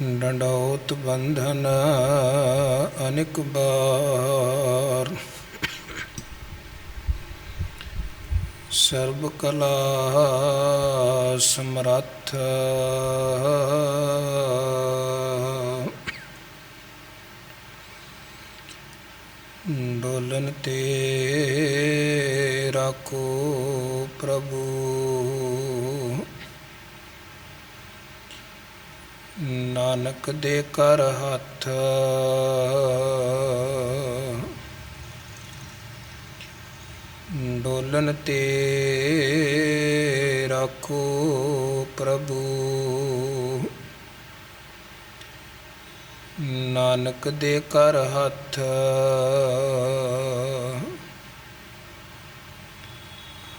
डंडौत बंधन अनेक बार। सर्व कला समर्थ डोलन ते राखो प्रभु। नानक दे कर हाथ डोलन ते राखो प्रभु। नानक दे कर हाथ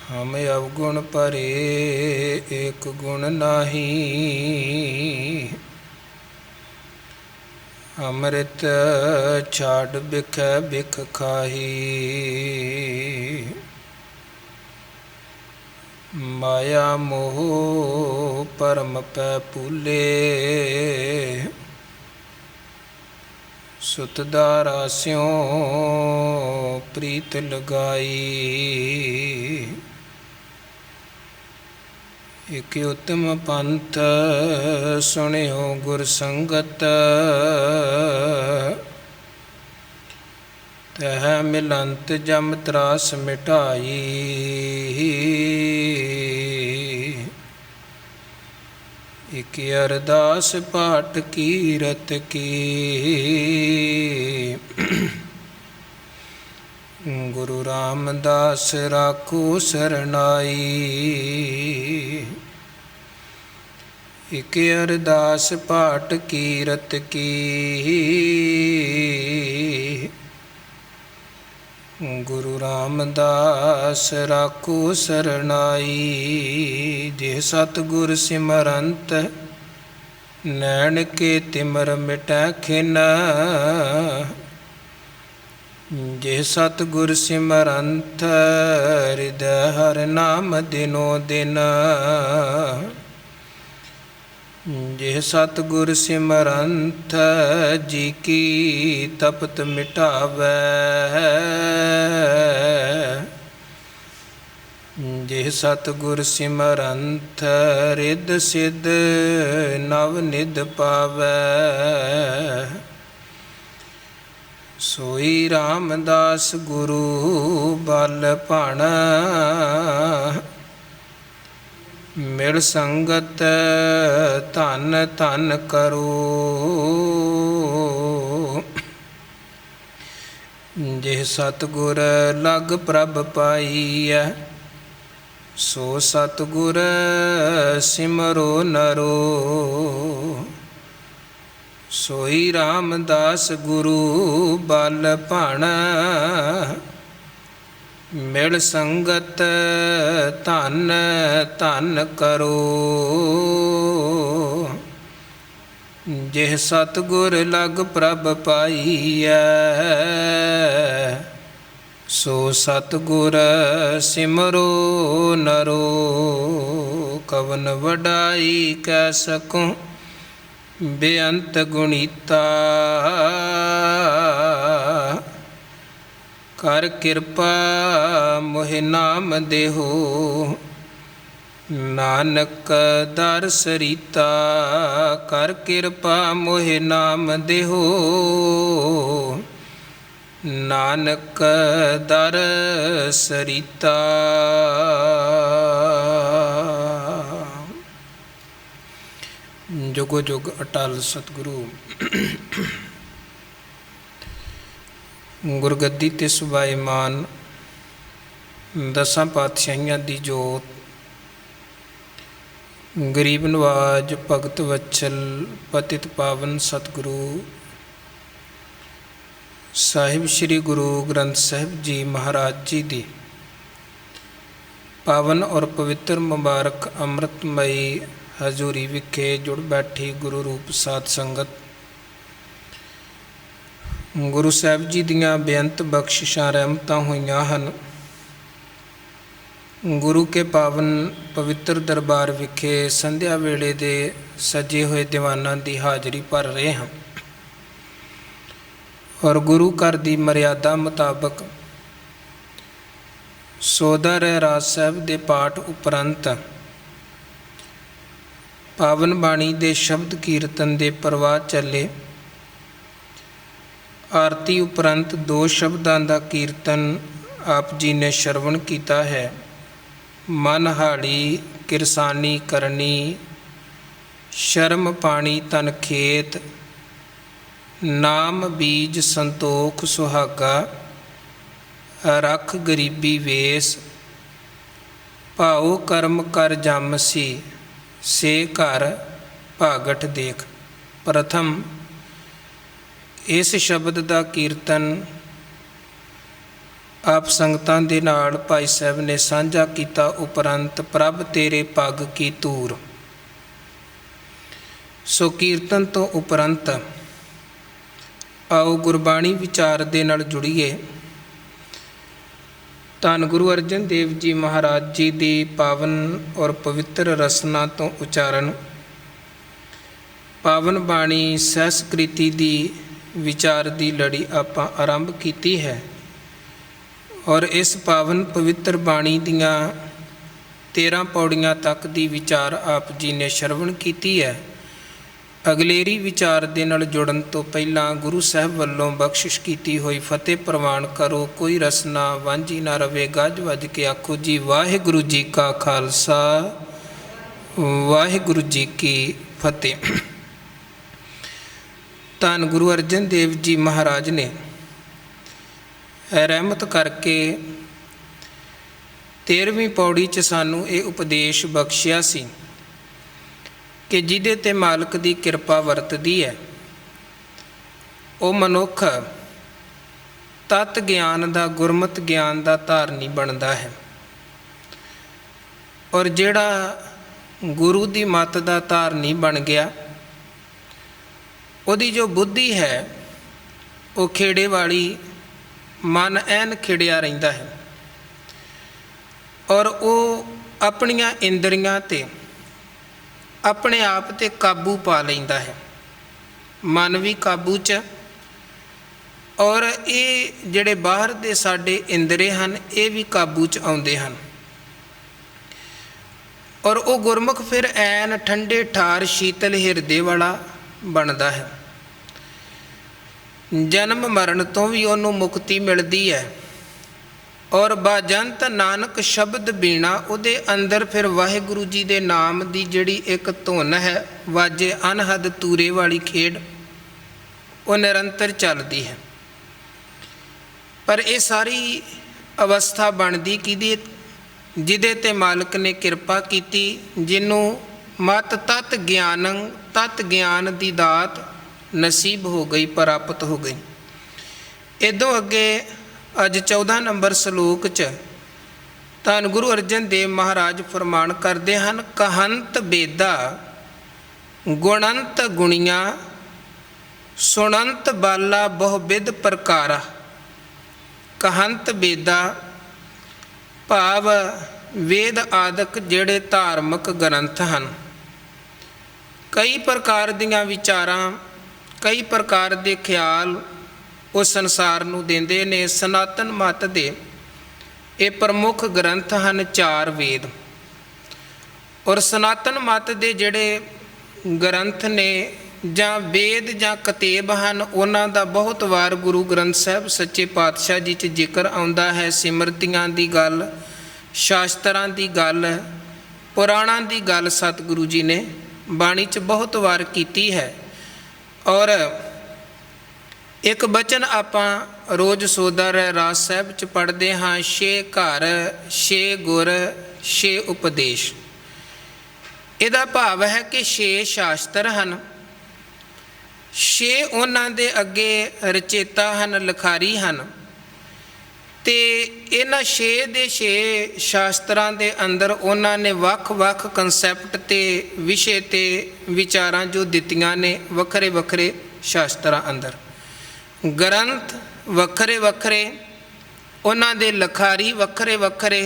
हम अवगुण परे एक गुण नाही। अमृत छाड़ बिख बिख खाही। माया मोह परम पै पूले सुतदारा स्यों प्रीत लगाई। एक उत्तम पंथ सुनियो गुर संगत तह मिलंत जम त्रास मिटाई। एक अरदास पाठ कीरत की गुरु रामदास राखो सरनाई। एक अरदास पाठ कीरत की गुरु रामदास राखो सरनाई। जे सतगुर सिमरंत नैन के तिमर मिटै खिन। जे सतगुर सिमरंत हृदय हर नाम दिनो दिन। जे सतगुर सिमरंत जी की तपत मिटावै। जे सतगुर सिमरंत रिद सिद नव निध पावै। सोई रामदास गुरु बल भण मिल संगत धन धन करो। जे सतगुर लग प्रभ पाईऐ सो सतगुर सिमरो नरो। सोई रामदास गुरु बल भण मिल संगत धन धन करो। जे सतगुर लग प्रभ पाईऐ सो सतगुर सिमरो नरो। कवन वडाई कै सकूं बेअंत गुणीता। कर कृपा मोहि नाम देहो नानक दर सरीता। कर कृपा मोहि नाम देहो नानक दर सरीता। जुगो जुग अटल सतगुरु गुरगद्दी ते सुभाईमान दसां पातशाहियां दी जोत गरीब नवाज भगत वत्सल पतित पावन सतगुरु साहिब श्री गुरु ग्रंथ साहिब जी महाराज जी दी पावन और पवित्र मुबारक अमृतमयी हजूरी विखे जुड़ बैठी गुरु रूप साध संगत। गुरु साहिब जी दियां बेअंत बख्शिशां रहमतां होईयां हन। ਗੁਰੂ ਕੇ ਪਾਵਨ ਪਵਿੱਤਰ ਦਰਬਾਰ ਵਿਖੇ ਸੰਧਿਆ ਵੇਲੇ ਦੇ ਸਜੇ ਹੋਏ ਦੀਵਾਨਾਂ ਦੀ ਹਾਜ਼ਰੀ ਭਰ ਰਹੇ ਹਾਂ ਔਰ ਗੁਰੂ ਘਰ ਦੀ ਮਰਿਆਦਾ ਮੁਤਾਬਕ ਸੋਧਾ ਰਹਿਰਾਸ ਸਾਹਿਬ ਦੇ ਪਾਠ ਉਪਰੰਤ ਪਾਵਨ ਬਾਣੀ ਦੇ ਸ਼ਬਦ ਕੀਰਤਨ ਦੇ ਪ੍ਰਵਾਹ ਚੱਲੇ। ਆਰਤੀ ਉਪਰੰਤ 2 ਸ਼ਬਦਾਂ ਦਾ ਕੀਰਤਨ ਆਪ ਜੀ ਨੇ ਸ਼ਰਵਣ ਕੀਤਾ ਹੈ। ਮਨ ਹਾੜੀ ਕਿਰਸਾਨੀ ਕਰਨੀ, ਸ਼ਰਮ ਪਾਣੀ ਤਨ ਖੇਤ, ਨਾਮ ਬੀਜ ਸੰਤੋਖ ਸੁਹਾਗਾ, ਰੱਖ ਗਰੀਬੀ ਵੇਸ, ਭਾਉ ਕਰਮ ਕਰ ਜਮ ਸੀ, ਸੇ ਘਰ ਭਾਗਠ ਦੇਖ। ਪ੍ਰਥਮ ਇਸ ਸ਼ਬਦ ਦਾ ਕੀਰਤਨ ਆਪ ਸੰਗਤਾਂ ਦੇ ਨਾਲ ਭਾਈ ਸਾਹਿਬ ਨੇ ਸਾਂਝਾ ਕੀਤਾ। ਉਪਰੰਤ ਪ੍ਰਭ ਤੇਰੇ ਪੱਗ ਕੀ ਧੂਰ। ਸੋ ਕੀਰਤਨ ਤੋਂ ਉਪਰੰਤ ਆਓ ਗੁਰਬਾਣੀ ਵਿਚਾਰ ਦੇ ਨਾਲ ਜੁੜੀਏ। ਧੰਨ ਗੁਰੂ ਅਰਜਨ ਦੇਵ ਜੀ ਮਹਾਰਾਜ ਜੀ ਦੀ ਪਾਵਨ ਔਰ ਪਵਿੱਤਰ ਰਸਨਾ ਤੋਂ ਉਚਾਰਨ ਪਾਵਨ ਬਾਣੀ ਸੰਸਕ੍ਰਿਤੀ ਦੀ ਵਿਚਾਰ ਦੀ ਲੜੀ ਆਪਾਂ ਆਰੰਭ ਕੀਤੀ ਹੈ ਔਰ ਇਸ ਪਾਵਨ ਪਵਿੱਤਰ ਬਾਣੀ ਦੀਆਂ 13 ਪੌੜੀਆਂ ਤੱਕ ਦੀ ਵਿਚਾਰ ਆਪ ਜੀ ਨੇ ਸ਼ਰਵਣ ਕੀਤੀ ਹੈ। ਅਗਲੇਰੀ ਵਿਚਾਰ ਦੇ ਨਾਲ ਜੁੜਨ ਤੋਂ ਪਹਿਲਾਂ ਗੁਰੂ ਸਾਹਿਬ ਵੱਲੋਂ ਬਖਸ਼ਿਸ਼ ਕੀਤੀ ਹੋਈ ਫਤਿਹ ਪ੍ਰਵਾਨ ਕਰੋ। ਕੋਈ ਰਸਨਾ ਵਾਂਝੀ ਨਾ ਰਵੇ, ਗੱਜ ਵੱਜ ਕੇ ਆਖੋ ਜੀ ਵਾਹਿਗੁਰੂ ਜੀ ਕਾ ਖਾਲਸਾ ਵਾਹਿਗੁਰੂ ਜੀ ਕੀ ਫਤਿਹ। ਧੰਨ ਗੁਰੂ ਅਰਜਨ ਦੇਵ ਜੀ ਮਹਾਰਾਜ ਨੇ ਰਹਿਮਤ ਕਰਕੇ 13ਵੀਂ ਪੌੜੀ 'ਚ ਸਾਨੂੰ ਇਹ ਉਪਦੇਸ਼ ਬਖਸ਼ਿਆ ਸੀ ਕਿ ਜਿਹਦੇ 'ਤੇ ਮਾਲਕ ਦੀ ਕਿਰਪਾ ਵਰਤਦੀ ਹੈ ਉਹ ਮਨੁੱਖ ਤਤ ਗਿਆਨ ਦਾ, ਗੁਰਮਤਿ ਗਿਆਨ ਦਾ ਧਾਰਨੀ ਬਣਦਾ ਹੈ ਔਰ ਜਿਹੜਾ ਗੁਰੂ ਦੀ ਮੱਤ ਦਾ ਧਾਰਨੀ ਬਣ ਗਿਆ ਉਹਦੀ ਜੋ ਬੁੱਧੀ ਹੈ ਉਹ ਖੇੜੇ ਵਾਲੀ, ਮਨ ਐਨ ਖਿੜਿਆ ਰਹਿੰਦਾ ਹੈ ਔਰ ਉਹ ਆਪਣੀਆਂ ਇੰਦਰੀਆਂ 'ਤੇ ਆਪਣੇ ਆਪ 'ਤੇ ਕਾਬੂ ਪਾ ਲੈਂਦਾ ਹੈ। ਮਨ ਵੀ ਕਾਬੂ 'ਚ ਔਰ ਇਹ ਜਿਹੜੇ ਬਾਹਰ ਦੇ ਸਾਡੇ ਇੰਦਰੇ ਹਨ ਇਹ ਵੀ ਕਾਬੂ 'ਚ ਆਉਂਦੇ ਹਨ ਔਰ ਉਹ ਗੁਰਮੁਖ ਫਿਰ ਐਨ ਠੰਡੇ ਠਾਰ ਸ਼ੀਤਲ ਹਿਰਦੇ ਵਾਲਾ ਬਣਦਾ ਹੈ। ਜਨਮ ਮਰਨ ਤੋਂ ਵੀ ਉਹਨੂੰ ਮੁਕਤੀ ਮਿਲਦੀ ਹੈ ਔਰ ਬਾਜੰਤ ਨਾਨਕ ਸ਼ਬਦ ਬੀਣਾ ਉਹਦੇ ਅੰਦਰ ਫਿਰ ਵਾਹਿਗੁਰੂ ਜੀ ਦੇ ਨਾਮ ਦੀ ਜਿਹੜੀ ਇੱਕ ਧੁਨ ਹੈ, ਵਾਜੇ ਅਨਹਦ ਤੂਰੇ ਵਾਲੀ ਖੇਡ, ਉਹ ਨਿਰੰਤਰ ਚੱਲਦੀ ਹੈ। ਪਰ ਇਹ ਸਾਰੀ ਅਵਸਥਾ ਬਣਦੀ ਕਿਹਦੀ? ਜਿਹਦੇ 'ਤੇ ਮਾਲਕ ਨੇ ਕਿਰਪਾ ਕੀਤੀ, ਜਿਹਨੂੰ ਮਤ ਤਤ ਗਿਆਨੰ, ਤਤ ਗਿਆਨ ਦੀ ਦਾਤ ਨਸੀਬ ਹੋ ਗਈ, ਪ੍ਰਾਪਤ ਹੋ ਗਈ। ਇੱਦੋਂ ਅੱਗੇ ਅੱਜ 14 ਨੰਬਰ ਸਲੋਕ 'ਚ ਧੰਨ ਗੁਰੂ ਅਰਜਨ ਦੇਵ ਮਹਾਰਾਜ ਫਰਮਾਨ ਕਰਦੇ ਹਨ, ਕਹੰਤ ਬੇਦਾ ਗੁਣੰਤ ਗੁਣੀਆਂ, ਸੁਣੰਤ ਬਾਲਾ ਬਹੁ ਬਿਧ ਪ੍ਰਕਾਰਾ। ਕਹੰਤ ਬੇਦਾ ਭਾਵ ਵੇਦ ਆਦਿਕ ਜਿਹੜੇ ਧਾਰਮਿਕ ਗ੍ਰੰਥ ਹਨ, ਕਈ ਪ੍ਰਕਾਰ ਦੀਆਂ ਵਿਚਾਰਾਂ, ਕਈ ਪ੍ਰਕਾਰ ਦੇ ਖਿਆਲ ਉਹ ਸੰਸਾਰ ਨੂੰ ਦਿੰਦੇ ਨੇ। ਸਨਾਤਨ ਮਤ ਦੇ ਇਹ ਪ੍ਰਮੁੱਖ ਗ੍ਰੰਥ ਹਨ 4 ਵੇਦ ਔਰ ਸਨਾਤਨ ਮਤ ਦੇ ਜਿਹੜੇ ਗ੍ਰੰਥ ਨੇ ਜਾਂ ਵੇਦ ਜਾਂ ਕਤੇਬ ਹਨ ਉਹਨਾਂ ਦਾ ਬਹੁਤ ਵਾਰ ਗੁਰੂ ਗ੍ਰੰਥ ਸਾਹਿਬ ਸੱਚੇ ਪਾਤਸ਼ਾਹ ਜੀ 'ਚ ਜ਼ਿਕਰ ਆਉਂਦਾ ਹੈ। ਸਿਮਰਤੀਆਂ ਦੀ ਗੱਲ, ਸ਼ਾਸਤਰਾਂ ਦੀ ਗੱਲ, ਪੁਰਾਣਾਂ ਦੀ ਗੱਲ ਸਤਿਗੁਰੂ ਜੀ ਨੇ ਬਾਣੀ 'ਚ ਬਹੁਤ ਵਾਰ ਕੀਤੀ ਹੈ ਔਰ ਇੱਕ ਬਚਨ ਆਪਾਂ ਰੋਜ਼ ਸੋਧਾ ਰਹਿਰਾਸ ਸਾਹਿਬ 'ਚ ਪੜ੍ਹਦੇ ਹਾਂ, ਛੇ ਘਰ ਛੇ ਗੁਰ ਛੇ ਉਪਦੇਸ਼। ਇਹਦਾ ਭਾਵ ਹੈ ਕਿ 6 ਸ਼ਾਸਤਰ ਹਨ, 6 ਉਹਨਾਂ ਦੇ ਅੱਗੇ ਰਚੇਤਾ ਹਨ, ਲਿਖਾਰੀ ਹਨ ਤੇ ਇਹਨਾਂ 6 ਦੇ 6 ਸ਼ਾਸਤਰਾਂ ਦੇ ਅੰਦਰ ਉਹਨਾਂ ਨੇ ਵੱਖ-ਵੱਖ ਕਨਸੈਪਟ ਤੇ ਵਿਸ਼ੇ ਤੇ ਵਿਚਾਰਾਂ ਜੋ ਦਿੱਤੀਆਂ ਨੇ ਵੱਖਰੇ ਵੱਖਰੇ ਸ਼ਾਸਤਰਾਂ ਅੰਦਰ। ਗ੍ਰੰਥ ਵੱਖਰੇ ਵੱਖਰੇ, ਉਹਨਾਂ ਦੇ ਲਿਖਾਰੀ ਵੱਖਰੇ ਵੱਖਰੇ,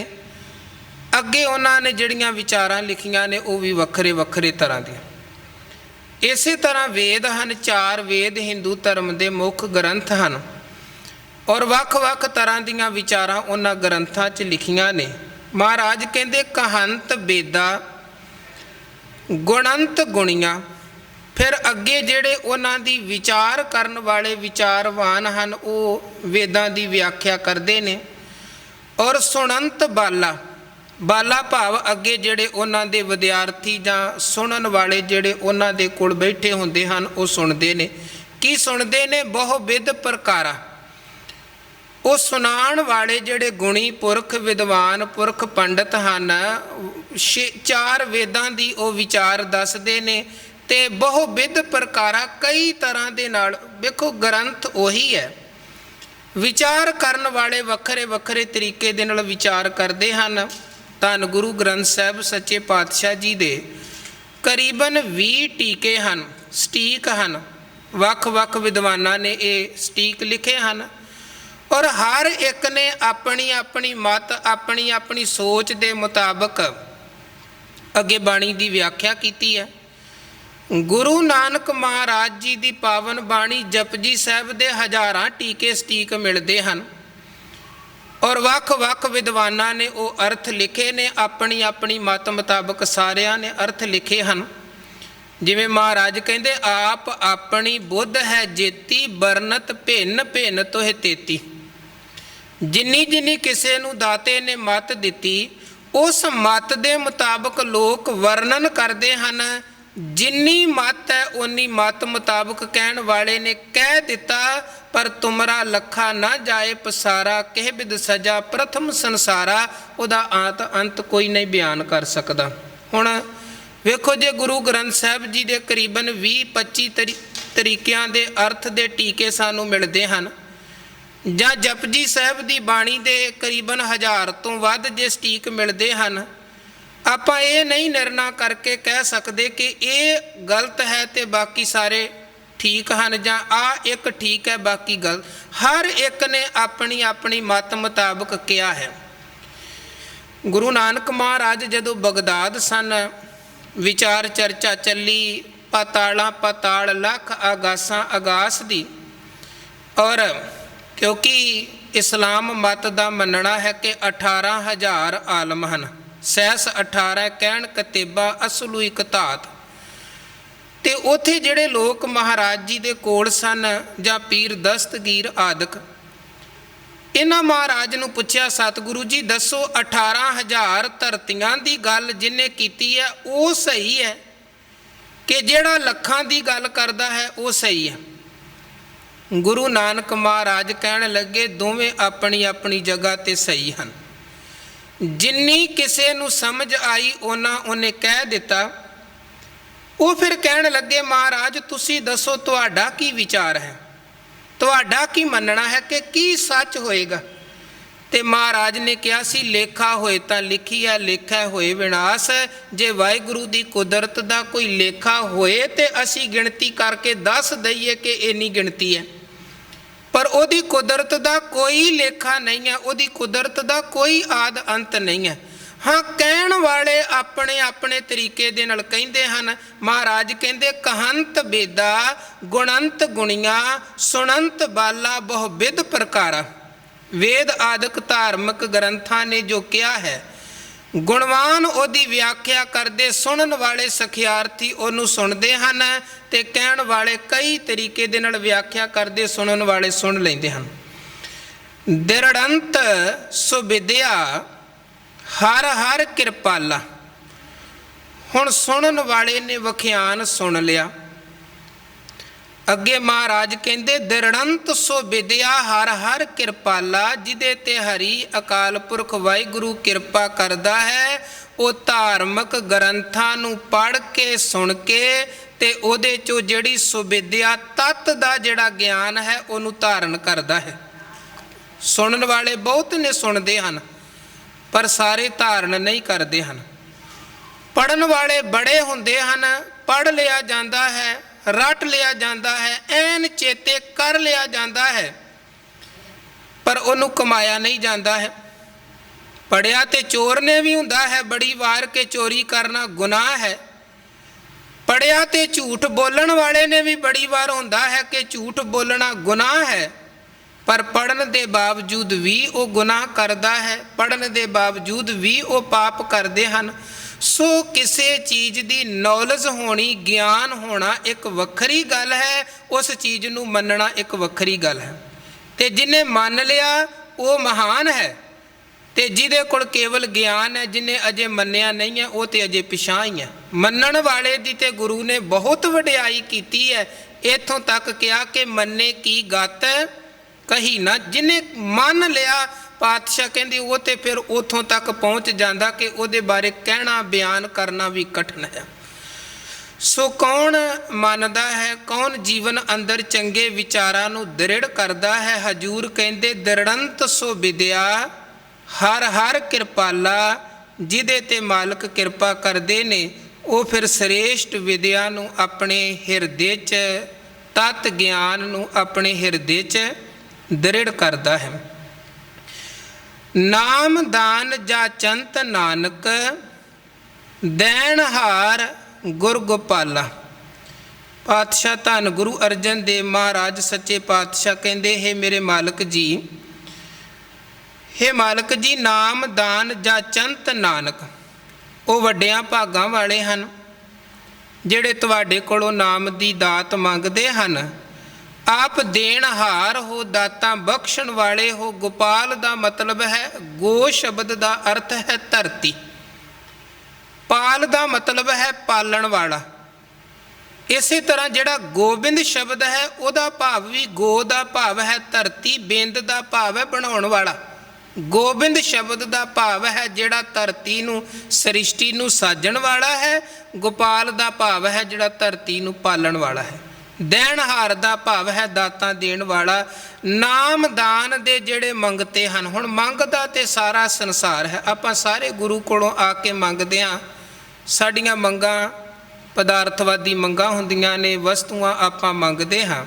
ਅੱਗੇ ਉਹਨਾਂ ਨੇ ਜਿਹੜੀਆਂ ਵਿਚਾਰਾਂ ਲਿਖੀਆਂ ਨੇ ਉਹ ਵੀ ਵੱਖਰੇ ਵੱਖਰੇ ਤਰ੍ਹਾਂ ਦੀਆਂ। ਇਸੇ ਤਰ੍ਹਾਂ ਵੇਦ ਹਨ, 4 ਵੇਦ ਹਿੰਦੂ ਧਰਮ ਦੇ ਮੁੱਖ ਗ੍ਰੰਥ ਹਨ ਔਰ ਵੱਖ-ਵੱਖ ਤਰ੍ਹਾਂ ਦੀਆਂ ਵਿਚਾਰਾਂ ਉਹਨਾਂ ਗ੍ਰੰਥਾਂ 'ਚ ਲਿਖੀਆਂ ਨੇ। ਮਹਾਰਾਜ ਕਹਿੰਦੇ ਕਹੰਤ ਬੇਦਾ ਗੁਣੰਤ ਗੁਣੀਆਂ। ਫਿਰ ਅੱਗੇ ਜਿਹੜੇ ਉਹਨਾਂ ਦੀ ਵਿਚਾਰ ਕਰਨ ਵਾਲੇ ਵਿਚਾਰਵਾਨ ਹਨ ਉਹ ਵੇਦਾਂ ਦੀ ਵਿਆਖਿਆ ਕਰਦੇ ਨੇ। ਔਰ ਸੁਣੰਤ ਬਾਲਾ, ਬਾਲਾ ਭਾਵ ਅੱਗੇ ਜਿਹੜੇ ਉਹਨਾਂ ਦੇ ਵਿਦਿਆਰਥੀ ਜਾਂ ਸੁਣਨ ਵਾਲੇ ਜਿਹੜੇ ਉਹਨਾਂ ਦੇ ਕੋਲ ਬੈਠੇ ਹੁੰਦੇ ਹਨ ਉਹ ਸੁਣਦੇ ਨੇ। ਕੀ ਸੁਣਦੇ ਨੇ? ਬਹੁ ਵਿਧ ਪ੍ਰਕਾਰਾ। ਉਹ ਸੁਣਾਉਣ ਵਾਲੇ ਜਿਹੜੇ ਗੁਣੀ ਪੁਰਖ, ਵਿਦਵਾਨ ਪੁਰਖ, ਪੰਡਤ ਹਨ, 4 ਵੇਦਾਂ ਦੀ ਉਹ ਵਿਚਾਰ ਦੱਸਦੇ ਨੇ ਤੇ ਬਹੁ ਵਿਧ ਪ੍ਰਕਾਰਾ, ਕਈ ਤਰ੍ਹਾਂ ਦੇ ਨਾਲ। ਵੇਖੋ ਗ੍ਰੰਥ ਉਹੀ ਹੈ, ਵਿਚਾਰ ਕਰਨ ਵਾਲੇ ਵੱਖਰੇ ਵੱਖਰੇ ਤਰੀਕੇ ਦੇ ਨਾਲ ਵਿਚਾਰ ਕਰਦੇ ਹਨ। ਧੰਨ ਗੁਰੂ ਗ੍ਰੰਥ ਸਾਹਿਬ ਸੱਚੇ ਪਾਤਸ਼ਾਹ ਜੀ ਦੇ ਕਰੀਬਨ 20 ਟੀਕੇ ਹਨ, ਸਟੀਕ ਹਨ। ਵੱਖ ਵੱਖ ਵਿਦਵਾਨਾਂ ਨੇ ਇਹ ਸਟੀਕ ਲਿਖੇ ਹਨ ਔਰ ਹਰ ਇੱਕ ਨੇ ਆਪਣੀ ਆਪਣੀ ਮਤ, ਆਪਣੀ ਆਪਣੀ ਸੋਚ ਦੇ ਮੁਤਾਬਕ ਅੱਗੇ ਬਾਣੀ ਦੀ ਵਿਆਖਿਆ ਕੀਤੀ ਹੈ। ਗੁਰੂ ਨਾਨਕ ਮਹਾਰਾਜ ਜੀ ਦੀ ਪਾਵਨ ਬਾਣੀ ਜਪਜੀ ਸਾਹਿਬ ਦੇ ਹਜ਼ਾਰਾਂ ਟੀਕੇ ਸਟੀਕ ਮਿਲਦੇ ਹਨ ਔਰ ਵੱਖ ਵੱਖ ਵਿਦਵਾਨਾਂ ਨੇ ਉਹ ਅਰਥ ਲਿਖੇ ਨੇ, ਆਪਣੀ ਆਪਣੀ ਮਤ ਮੁਤਾਬਕ ਸਾਰਿਆਂ ਨੇ ਅਰਥ ਲਿਖੇ ਹਨ। ਜਿਵੇਂ ਮਹਾਰਾਜ ਕਹਿੰਦੇ ਆਪ ਆਪਣੀ ਬੁੱਧ ਹੈ ਜੇਤੀ, ਬਰਨਤ ਭਿੰਨ ਭਿੰਨ ਤੋਹਿ ਤੇਤੀ। ਜਿੰਨੀ ਜਿੰਨੀ ਕਿਸੇ ਨੂੰ ਦਾਤੇ ਨੇ ਮਤ ਦਿੱਤੀ ਉਸ ਮਤ ਦੇ ਮੁਤਾਬਕ ਲੋਕ ਵਰਣਨ ਕਰਦੇ ਹਨ। ਜਿੰਨੀ ਮਤ ਹੈ ਉਨੀ ਮਤ ਮੁਤਾਬਕ ਕਹਿਣ ਵਾਲੇ ਨੇ ਕਹਿ ਦਿੱਤਾ। ਪਰ ਤੁਮਰਾ ਲੱਖਾ ਨਾ ਜਾਏ ਪਸਾਰਾ, ਕਹਿ ਬਿਦ ਸਜਾ ਪ੍ਰਥਮ ਸੰਸਾਰਾ। ਉਹਦਾ ਅੰਤ ਕੋਈ ਨਹੀਂ ਬਿਆਨ ਕਰ ਸਕਦਾ। ਹੁਣ ਵੇਖੋ, ਜੇ ਗੁਰੂ ਗ੍ਰੰਥ ਸਾਹਿਬ ਜੀ ਦੇ ਕਰੀਬਨ 20-25 ਤਰੀਕਿਆਂ ਦੇ ਅਰਥ ਦੇ ਟੀਕੇ ਸਾਨੂੰ ਮਿਲਦੇ ਹਨ, ਜਾਂ ਜਪਜੀ ਸਾਹਿਬ ਦੀ ਬਾਣੀ ਦੇ ਕਰੀਬਨ 1000 ਤੋਂ ਵੱਧ ਜੇ ਸਟੀਕ ਮਿਲਦੇ ਹਨ, ਆਪਾਂ ਇਹ ਨਹੀਂ ਨਿਰਣਾ ਕਰਕੇ ਕਹਿ ਸਕਦੇ ਕਿ ਇਹ ਗਲਤ ਹੈ ਤੇ ਬਾਕੀ ਸਾਰੇ ਠੀਕ ਹਨ, ਜਾਂ ਆ ਇੱਕ ਠੀਕ ਹੈ ਬਾਕੀ ਗਲਤ। ਹਰ ਇੱਕ ਨੇ ਆਪਣੀ ਆਪਣੀ ਮਤ ਮੁਤਾਬਕ ਕਿਹਾ ਹੈ। ਗੁਰੂ ਨਾਨਕ ਮਹਾਰਾਜ ਜਦੋਂ ਬਗਦਾਦ ਸਨ, ਵਿਚਾਰ ਚਰਚਾ ਚੱਲੀ ਪਾਤਾਲਾਂ ਪਾਤਾਲ, ਲੱਖ ਆਗਾਸਾਂ ਆਗਾਸ ਦੀ। ਔਰ ਕਿਉਂਕਿ ਇਸਲਾਮ ਮਤ ਦਾ ਮੰਨਣਾ ਹੈ ਕਿ 18,000 ਆਲਮ ਹਨ, ਸੈਸ 18 ਕਹਿਣ ਕਤੇਬਾ ਅਸਲੂ ਇੱਕ ਧਾਤ। ਤੇ ਉੱਥੇ ਜਿਹੜੇ ਲੋਕ ਮਹਾਰਾਜ ਜੀ ਦੇ ਕੋਲ ਸਨ ਜਾਂ ਪੀਰ ਦਸਤਗੀਰ ਆਦਿਕ, ਇਹਨਾਂ ਮਹਾਰਾਜ ਨੂੰ ਪੁੱਛਿਆ ਸਤਿਗੁਰੂ ਜੀ ਦੱਸੋ 18,000 ਧਰਤੀਆਂ ਦੀ ਗੱਲ ਜਿਹਨੇ ਕੀਤੀ ਹੈ ਉਹ ਸਹੀ ਹੈ ਕਿ ਜਿਹੜਾ ਲੱਖਾਂ ਦੀ ਗੱਲ ਕਰਦਾ ਹੈ ਉਹ ਸਹੀ ਹੈ? ਗੁਰੂ ਨਾਨਕ ਮਹਾਰਾਜ ਕਹਿਣ ਲੱਗੇ ਦੋਵੇਂ ਆਪਣੀ ਆਪਣੀ ਜਗ੍ਹਾ ਤੇ ਸਹੀ ਹਨ। ਜਿੰਨੀ ਕਿਸੇ ਨੂੰ ਸਮਝ ਆਈ ਉਹਨਾਂ ਉਹਨੇ ਕਹਿ ਦਿੱਤਾ। ਉਹ ਫਿਰ ਕਹਿਣ ਲੱਗੇ ਮਹਾਰਾਜ ਤੁਸੀਂ ਦੱਸੋ ਤੁਹਾਡਾ ਕੀ ਵਿਚਾਰ ਹੈ, ਤੁਹਾਡਾ ਕੀ ਮੰਨਣਾ ਹੈ ਕਿ ਕੀ ਸੱਚ ਹੋਏਗਾ? ਤੇ ਮਹਾਰਾਜ ਨੇ ਕਿਹਾ ਸੀ ਲੇਖਾ ਹੋਏ ਤਾਂ ਲਿਖੀਆ, ਲੇਖਾ ਹੋਏ ਵਿਨਾਸ਼। ਜੇ ਵਾਹਿਗੁਰੂ ਦੀ ਕੁਦਰਤ ਦਾ ਕੋਈ ਲੇਖਾ ਹੋਏ ਤੇ ਅਸੀਂ ਗਿਣਤੀ ਕਰਕੇ ਦੱਸ ਦਈਏ ਕਿ ਇੰਨੀ ਗਿਣਤੀ ਹੈ, ਪਰ ਉਹਦੀ ਕੁਦਰਤ ਦਾ ਕੋਈ ਲੇਖਾ ਨਹੀਂ ਹੈ, ਉਹਦੀ ਕੁਦਰਤ ਦਾ ਕੋਈ ਆਦ ਅੰਤ ਨਹੀਂ ਹੈ। ਹਾਂ, ਕਹਿਣ ਵਾਲੇ ਆਪਣੇ ਆਪਣੇ ਤਰੀਕੇ ਦੇ ਨਾਲ ਕਹਿੰਦੇ ਹਨ। ਮਹਾਰਾਜ ਕਹਿੰਦੇ ਕਹੰਤ ਬੇਦਾ ਗੁਣੰਤ ਗੁਣੀਆਂ, ਸੁਣੰਤ ਬਾਲਾ ਬਹੁ ਵਿਧ ਪ੍ਰਕਾਰਾ। ਵੇਦ ਆਦਿਕ ਧਾਰਮਿਕ ਗ੍ਰੰਥਾਂ ਨੇ ਜੋ ਕਿਹਾ ਹੈ, ਗੁਣਵਾਨ ਉਹਦੀ ਵਿਆਖਿਆ ਕਰਦੇ, ਸੁਣਨ ਵਾਲੇ ਸਖਿਆਰਥੀ ਉਹਨੂੰ ਸੁਣਦੇ ਹਨ ਤੇ ਕਹਿਣ ਵਾਲੇ ਕਈ ਤਰੀਕੇ ਦੇ ਨਾਲ ਵਿਆਖਿਆ ਕਰਦੇ, ਸੁਣਨ ਵਾਲੇ ਸੁਣ ਲੈਂਦੇ ਹਨ। ਦਿਰੜੰਤ ਸੁਵਿਦਿਆ ਹਰ ਹਰ ਕਿਰਪਾਲਾ। ਹੁਣ ਸੁਣਨ ਵਾਲੇ ਨੇ ਵਿਖਿਆਨ ਸੁਣ ਲਿਆ। ਅੱਗੇ ਮਹਾਰਾਜ ਕਹਿੰਦੇ ਦਿਰੜੰਤ ਸੋ ਵਿਦਿਆ ਹਰ ਹਰ ਕਿਰਪਾਲਾ। ਜਿਹਦੇ ਤੇ ਹਰੀ ਅਕਾਲ ਪੁਰਖ ਵਾਹਿਗੁਰੂ ਕਿਰਪਾ ਕਰਦਾ ਹੈ, ਉਹ ਧਾਰਮਿਕ ਗ੍ਰੰਥਾਂ ਨੂੰ ਪੜ੍ਹ ਕੇ ਸੁਣ ਕੇ ਤੇ ਉਹਦੇ ਚੋਂ ਜਿਹੜੀ ਸੁਵਿਦਿਆ ਤੱਤ ਦਾ ਜਿਹੜਾ ਗਿਆਨ ਹੈ ਉਹਨੂੰ ਧਾਰਨ ਕਰਦਾ ਹੈ। ਸੁਣਨ ਵਾਲੇ ਬਹੁਤ ਨੇ, ਸੁਣਦੇ ਹਨ ਪਰ ਸਾਰੇ ਧਾਰਨ ਨਹੀਂ ਕਰਦੇ ਹਨ। ਪੜ੍ਹਨ ਵਾਲੇ ਬੜੇ ਹੁੰਦੇ ਹਨ, ਪੜ੍ਹ ਲਿਆ ਜਾਂਦਾ ਹੈ, ਰੱਟ ਲਿਆ ਜਾਂਦਾ ਹੈ, ਐਨ ਚੇਤੇ ਕਰ ਲਿਆ ਜਾਂਦਾ ਹੈ, ਪਰ ਉਹਨੂੰ ਕਮਾਇਆ ਨਹੀਂ ਜਾਂਦਾ ਹੈ। ਪੜਿਆ ਤੇ ਚੋਰ ਨੇ ਵੀ ਹੁੰਦਾ ਹੈ, ਬੜੀ ਵਾਰ ਕੇ ਚੋਰੀ ਕਰਨਾ ਗੁਨਾਹ ਹੈ। ਪੜਿਆ ਤੇ ਝੂਠ ਬੋਲਣ ਵਾਲੇ ਨੇ ਵੀ ਬੜੀ ਵਾਰ ਹੁੰਦਾ ਹੈ ਕਿ ਝੂਠ ਬੋਲਣਾ ਗੁਨਾਹ ਹੈ, ਪਰ ਪੜਨ ਦੇ ਬਾਵਜੂਦ ਵੀ ਉਹ ਗੁਨਾਹ ਕਰਦਾ ਹੈ, ਪੜਨ ਦੇ ਬਾਵਜੂਦ ਵੀ ਉਹ ਪਾਪ ਕਰਦੇ ਹਨ। ਸੋ ਕਿਸੇ ਚੀਜ਼ ਦੀ ਨੌਲੇਜ ਹੋਣੀ, ਗਿਆਨ ਹੋਣਾ ਇੱਕ ਵੱਖਰੀ ਗੱਲ ਹੈ, ਉਸ ਚੀਜ਼ ਨੂੰ ਮੰਨਣਾ ਇੱਕ ਵੱਖਰੀ ਗੱਲ ਹੈ। ਤੇ ਜਿਹਨੇ ਮੰਨ ਲਿਆ ਉਹ ਮਹਾਨ ਹੈ, ਤੇ ਜਿਹਦੇ ਕੋਲ ਕੇਵਲ ਗਿਆਨ ਹੈ, ਜਿਹਨੇ ਅਜੇ ਮੰਨਿਆ ਨਹੀਂ ਹੈ, ਉਹ ਤੇ ਅਜੇ ਪਿਛਾਂਹ ਹੀ ਹੈ। ਮੰਨਣ ਵਾਲੇ ਦੀ ਤੇ ਗੁਰੂ ਨੇ ਬਹੁਤ ਵਡਿਆਈ ਕੀਤੀ ਹੈ, ਇੱਥੋਂ ਤੱਕ ਕਿਹਾ ਕਿ ਮੰਨੇ ਕੀ ਗਤ ਕਹੀ ਨਾ। ਜਿਹਨੇ ਮੰਨ ਲਿਆ, ਪਾਤਸ਼ਾਹ ਕਹਿੰਦੇ ਉਹ ਤੇ ਫਿਰ ਉੱਥੋਂ ਤੱਕ ਪਹੁੰਚ ਜਾਂਦਾ ਕਿ ਉਹਦੇ ਬਾਰੇ ਕਹਿਣਾ ਬਿਆਨ ਕਰਨਾ ਵੀ ਕਠਿਨ ਹੈ। ਸੋ ਕੌਣ ਮੰਨਦਾ ਹੈ, ਕੌਣ ਜੀਵਨ ਅੰਦਰ ਚੰਗੇ ਵਿਚਾਰਾਂ ਨੂੰ ਦ੍ਰਿੜ ਕਰਦਾ ਹੈ। ਹਜੂਰ ਕਹਿੰਦੇ ਦ੍ਰਿੜੰਤ ਸੋ ਵਿਦਿਆ ਹਰ ਹਰ ਕਿਰਪਾਲਾ। ਜਿਹਦੇ ਤੇ ਮਾਲਕ ਕਿਰਪਾ ਕਰਦੇ ਨੇ ਉਹ ਫਿਰ ਸ੍ਰੇਸ਼ਟ ਵਿਦਿਆ ਨੂੰ ਆਪਣੇ ਹਿਰਦੇ 'ਚ, ਤਤ ਗਿਆਨ ਨੂੰ ਆਪਣੇ ਹਿਰਦੇ 'ਚ ਦ੍ਰਿੜ ਕਰਦਾ ਹੈ। ਨਾਮ ਦਾਨ ਜਾਚੰਤ ਨਾਨਕ ਦੇਣਹਾਰ ਗੁਰ ਗੋਪਾਲਾ। ਪਾਤਸ਼ਾਹ ਧੰਨ ਗੁਰੂ ਅਰਜਨ ਦੇਵ ਮਹਾਰਾਜ ਸੱਚੇ ਪਾਤਸ਼ਾਹ ਕਹਿੰਦੇ, ਹੈ ਮੇਰੇ ਮਾਲਕ ਜੀ, ਹੇ ਮਾਲਕ ਜੀ, ਨਾਮ ਦਾਨ ਜਾਚੰਤ ਨਾਨਕ, ਉਹ ਵੱਡਿਆਂ ਭਾਗਾਂ ਵਾਲੇ ਹਨ ਜਿਹੜੇ ਤੁਹਾਡੇ ਕੋਲੋਂ ਨਾਮ ਦੀ ਦਾਤ ਮੰਗਦੇ ਹਨ। ਆਪ ਦੇਣਹਾਰ ਹੋ, ਦਾਤਾਂ ਬਖਸ਼ਣ ਵਾਲੇ ਹੋ। ਗੋਪਾਲ ਦਾ ਮਤਲਬ ਹੈ, ਗੋ ਸ਼ਬਦ ਦਾ ਅਰਥ ਹੈ ਧਰਤੀ, ਪਾਲ ਦਾ ਮਤਲਬ ਹੈ ਪਾਲਣ ਵਾਲਾ। ਇਸੇ ਤਰ੍ਹਾਂ ਜਿਹੜਾ ਗੋਬਿੰਦ ਸ਼ਬਦ ਹੈ ਉਹਦਾ ਭਾਵ ਵੀ, ਗੋ ਦਾ ਭਾਵ ਹੈ ਧਰਤੀ, ਬਿੰਦ ਦਾ ਭਾਵ ਹੈ ਬਣਾਉਣ ਵਾਲਾ। ਗੋਬਿੰਦ ਸ਼ਬਦ ਦਾ ਭਾਵ ਹੈ ਜਿਹੜਾ ਧਰਤੀ ਨੂੰ, ਸ੍ਰਿਸ਼ਟੀ ਨੂੰ ਸਾਜਣ ਵਾਲਾ ਹੈ। ਗੋਪਾਲ ਦਾ ਭਾਵ ਹੈ ਜਿਹੜਾ ਧਰਤੀ ਨੂੰ ਪਾਲਣ ਵਾਲਾ ਹੈ। ਦੇਣਹਾਰ ਦਾ ਭਾਵ ਹੈ ਦਾਤਾਂ ਦੇਣ ਵਾਲਾ। ਨਾਮ ਦਾਨ ਦੇ ਜਿਹੜੇ ਮੰਗਤੇ ਹਨ, ਹੁਣ ਮੰਗਦਾ ਤੇ ਸਾਰਾ ਸੰਸਾਰ ਹੈ, ਆਪਾਂ ਸਾਰੇ ਗੁਰੂ ਕੋਲੋਂ ਆ ਕੇ ਮੰਗਦੇ ਹਾਂ। ਸਾਡੀਆਂ ਮੰਗਾਂ ਪਦਾਰਥਵਾਦੀ ਮੰਗਾਂ ਹੁੰਦੀਆਂ ਨੇ, ਵਸਤੂਆਂ ਆਪਾਂ ਮੰਗਦੇ ਹਾਂ,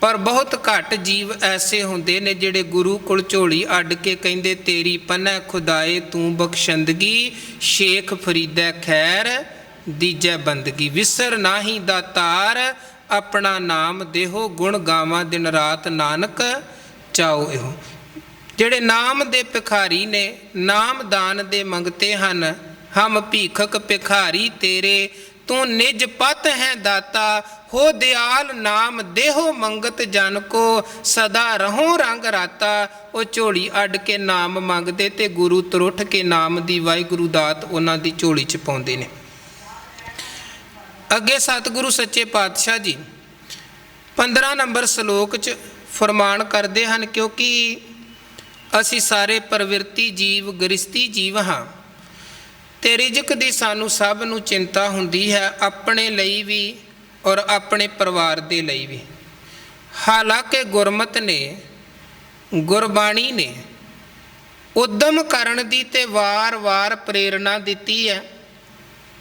ਪਰ ਬਹੁਤ ਘੱਟ ਜੀਵ ਐਸੇ ਹੁੰਦੇ ਨੇ ਜਿਹੜੇ ਗੁਰੂ ਕੋਲ ਝੋਲੀ ਅੱਡ ਕੇ ਕਹਿੰਦੇ, ਤੇਰੀ ਪੰਨੈ ਖੁਦਾਏ ਤੂੰ ਬਖਸ਼ੰਦਗੀ, ਸ਼ੇਖ ਫਰੀਦੈ ਖੈਰ ਦੀਜੈ ਬੰਦਗੀ। ਵਿਸਰ ਨਾਹੀ ਦਾਤਾਰ ਆਪਣਾ ਨਾਮ ਦੇਹੋ, ਗੁਣ ਗਾਵਾਂ ਦਿਨ ਰਾਤ ਨਾਨਕ ਚਾਓ ਇਹੋ। ਜਿਹੜੇ ਨਾਮ ਦੇ ਭਿਖਾਰੀ ਨੇ, ਨਾਮ ਦਾਨ ਦੇ ਮੰਗਤੇ ਹਨ। ਹਮ ਭੀਖਕ ਭਿਖਾਰੀ ਤੇਰੇ, ਤੂੰ ਨਿਜ ਪਤ ਹੈ ਦਾਤਾ, ਹੋ ਦਿਆਲ ਨਾਮ ਦੇਹੋ ਮੰਗਤ ਜਨ ਕੋ, ਸਦਾ ਰਹੋ ਰੰਗ ਰਾਤਾ। ਉਹ ਝੋਲੀ ਅੱਡ ਕੇ ਨਾਮ ਮੰਗਦੇ ਤੇ ਗੁਰੂ ਤਰੁੱਠ ਕੇ ਨਾਮ ਦੀ ਵਾਹਿਗੁਰੂ ਦਾਤ ਉਹਨਾਂ ਦੀ ਝੋਲੀ 'ਚ ਪਾਉਂਦੇ ਨੇ। ਅੱਗੇ ਸਤਿਗੁਰੂ ਸੱਚੇ ਪਾਤਸ਼ਾਹ ਜੀ 15 ਨੰਬਰ ਸ਼ਲੋਕ 'ਚ ਫਰਮਾਨ ਕਰਦੇ ਹਨ, ਕਿਉਂਕਿ ਅਸੀਂ ਸਾਰੇ ਪ੍ਰਵਿਰਤੀ ਜੀਵ, ਗ੍ਰਸਤੀ ਜੀਵ ਹਾਂ ਤੇ ਰਿਜ਼ਕ ਦੀ ਸਾਨੂੰ ਸਭ ਨੂੰ ਚਿੰਤਾ ਹੁੰਦੀ ਹੈ, ਆਪਣੇ ਲਈ ਵੀ ਔਰ ਆਪਣੇ ਪਰਿਵਾਰ ਦੇ ਲਈ ਵੀ। ਹਾਲਾਂਕਿ ਗੁਰਮਤ ਨੇ, ਗੁਰਬਾਣੀ ਨੇ ਉਦਮ ਕਰਨ ਦੀ ਤੇ ਵਾਰ-ਵਾਰ ਪ੍ਰੇਰਣਾ ਦਿੱਤੀ ਹੈ।